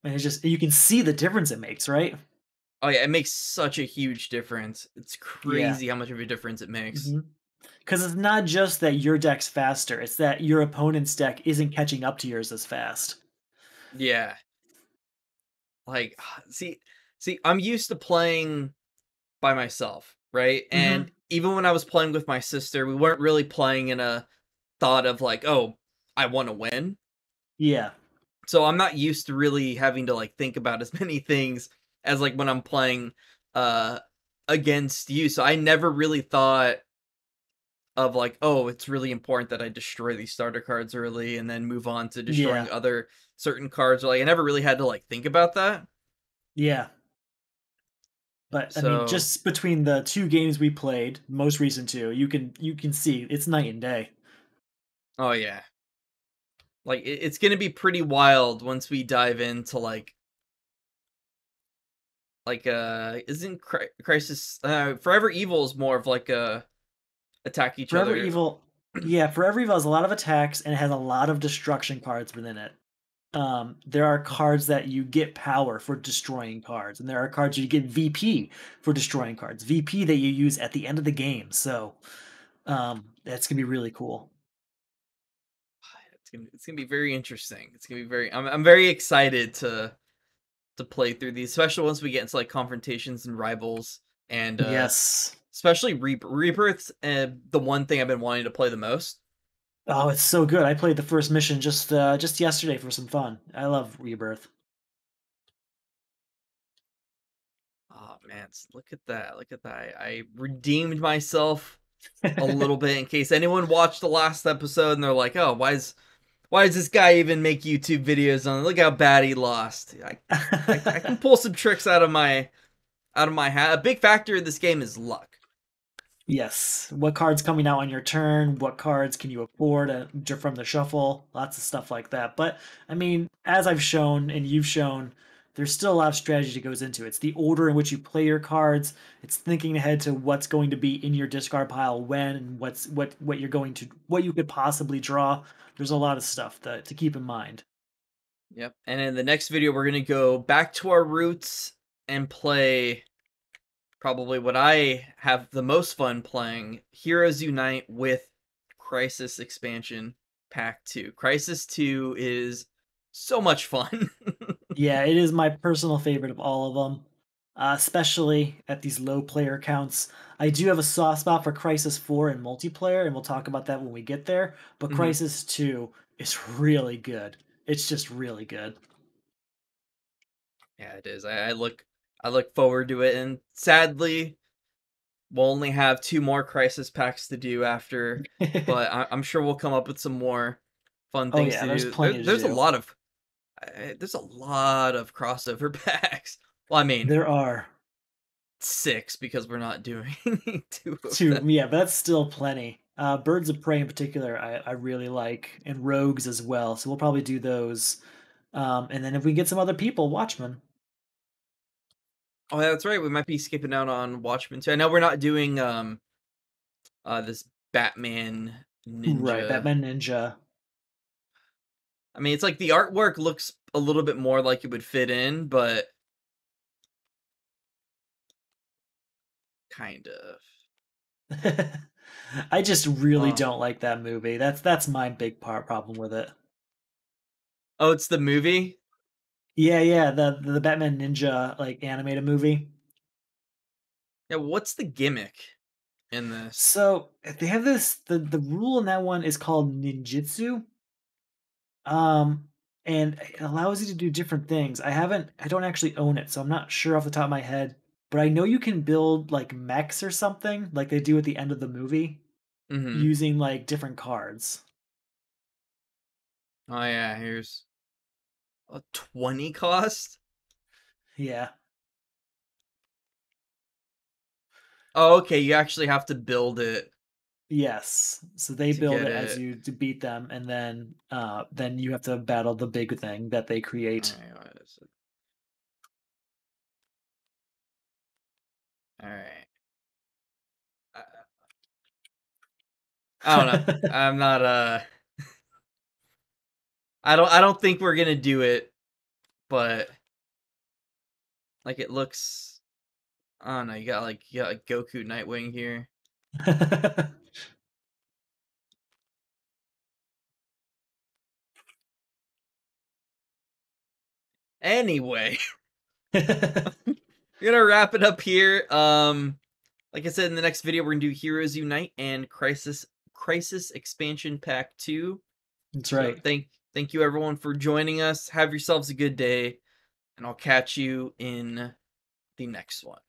And it's just you can see the difference it makes, right? Oh yeah, it makes such a huge difference. It's Yeah. crazy how much of a difference it makes. Because it's not just that your deck's faster; it's that your opponent's deck isn't catching up to yours as fast. Yeah. Like see, I'm used to playing by myself, right? Hmm. And even when I was playing with my sister, we weren't really playing in a thought of like, "Oh, I want to win." Yeah. So I'm not used to really having to like think about as many things as like when I'm playing uh against you. So I never really thought of like, "Oh, it's really important that I destroy these starter cards early and then move on to destroying Yeah. other certain cards." Or like I never really had to like think about that. Yeah. But I mean, So, just between the two games we played, most recent two, you can see it's night and day. oh yeah. Like it's going to be pretty wild once we dive into isn't Crisis Forever Evil is more of like a attack each Forever other. Evil, yeah, Forever Evil has a lot of attacks and it has a lot of destruction cards within it. There are cards that you get power for destroying cards, and there are cards you get VP for destroying cards. VP that you use at the end of the game. So that's gonna be really cool. It's gonna be very interesting. It's gonna be very. I'm very excited to play through these, especially once we get into like confrontations and rivals, and Yes. especially Rebirth's the one thing I've been wanting to play the most. Oh, it's so good. I played the first mission just yesterday for some fun. I love Rebirth. Oh man, look at that! Look at that! I redeemed myself a little bit in case anyone watched the last episode and they're like, "Oh, why does this guy even make YouTube videos on it? Look how bad he lost." I can pull some tricks out of my hat. A big factor in this game is luck. Yes. What cards coming out on your turn? What cards can you afford from the shuffle? Lots of stuff like that. But I mean, as I've shown and you've shown, there's still a lot of strategy that goes into it. It's the order in which you play your cards. It's thinking ahead to what's going to be in your discard pile when and what you're going to what you could possibly draw. There's a lot of stuff to keep in mind. Yep. And in the next video, we're gonna go back to our roots and play probably what I have the most fun playing, Heroes Unite with Crisis Expansion Pack 2. Crisis 2 is so much fun. Yeah, it is my personal favorite of all of them, especially at these low player counts. I do have a soft spot for Crisis 4 in multiplayer, and we'll talk about that when we get there. But Mhm. Crisis 2 is really good. It's just really good. Yeah, it is. I look forward to it, and sadly, we'll only have 2 more Crisis packs to do after, but I'm sure we'll come up with some more fun Oh things yeah, to there's do. plenty to There's a do. lot of there's a lot of crossover packs. Well, I mean, There are 6 because we're not doing 2 of two, them. yeah, but that's still plenty. Birds of Prey in particular, I really like, and Rogues as well. So we'll probably do those. And then if we get some other people, Watchmen. Oh, yeah, that's right. We might be skipping out on Watchmen too. I know we're not doing this Batman Right, Ninja. Batman Ninja. I mean, it's like the artwork looks a little bit more like it would fit in, but kind of. I just really Oh, don't like that movie. That's my big problem with it. oh, it's the movie. Yeah, yeah, the Batman Ninja like animated movie. Yeah, what's the gimmick in this? So they have this the rule in that one is called ninjutsu. Um, and it allows you to do different things. I don't actually own it, so I'm not sure off the top of my head, but I know you can build like mechs or something like they do at the end of the movie Mm-hmm. using like different cards. Oh yeah, here's a 20 cost. Yeah. Oh, okay. You actually have to build it Yes. So they to build get it as it. you to beat them, and then you have to battle the big thing that they All create. right, what is it? All right. I, I don't know. I'm not. I don't think we're gonna do it, but like it looks. I don't know. You got like Goku Nightwing here. Anyway, we're gonna wrap it up here. Like I said in the next video, we're gonna do Heroes Unite and Crisis Expansion Pack 2. That's So right. thank you everyone for joining us. Have yourselves a good day, and I'll catch you in the next one.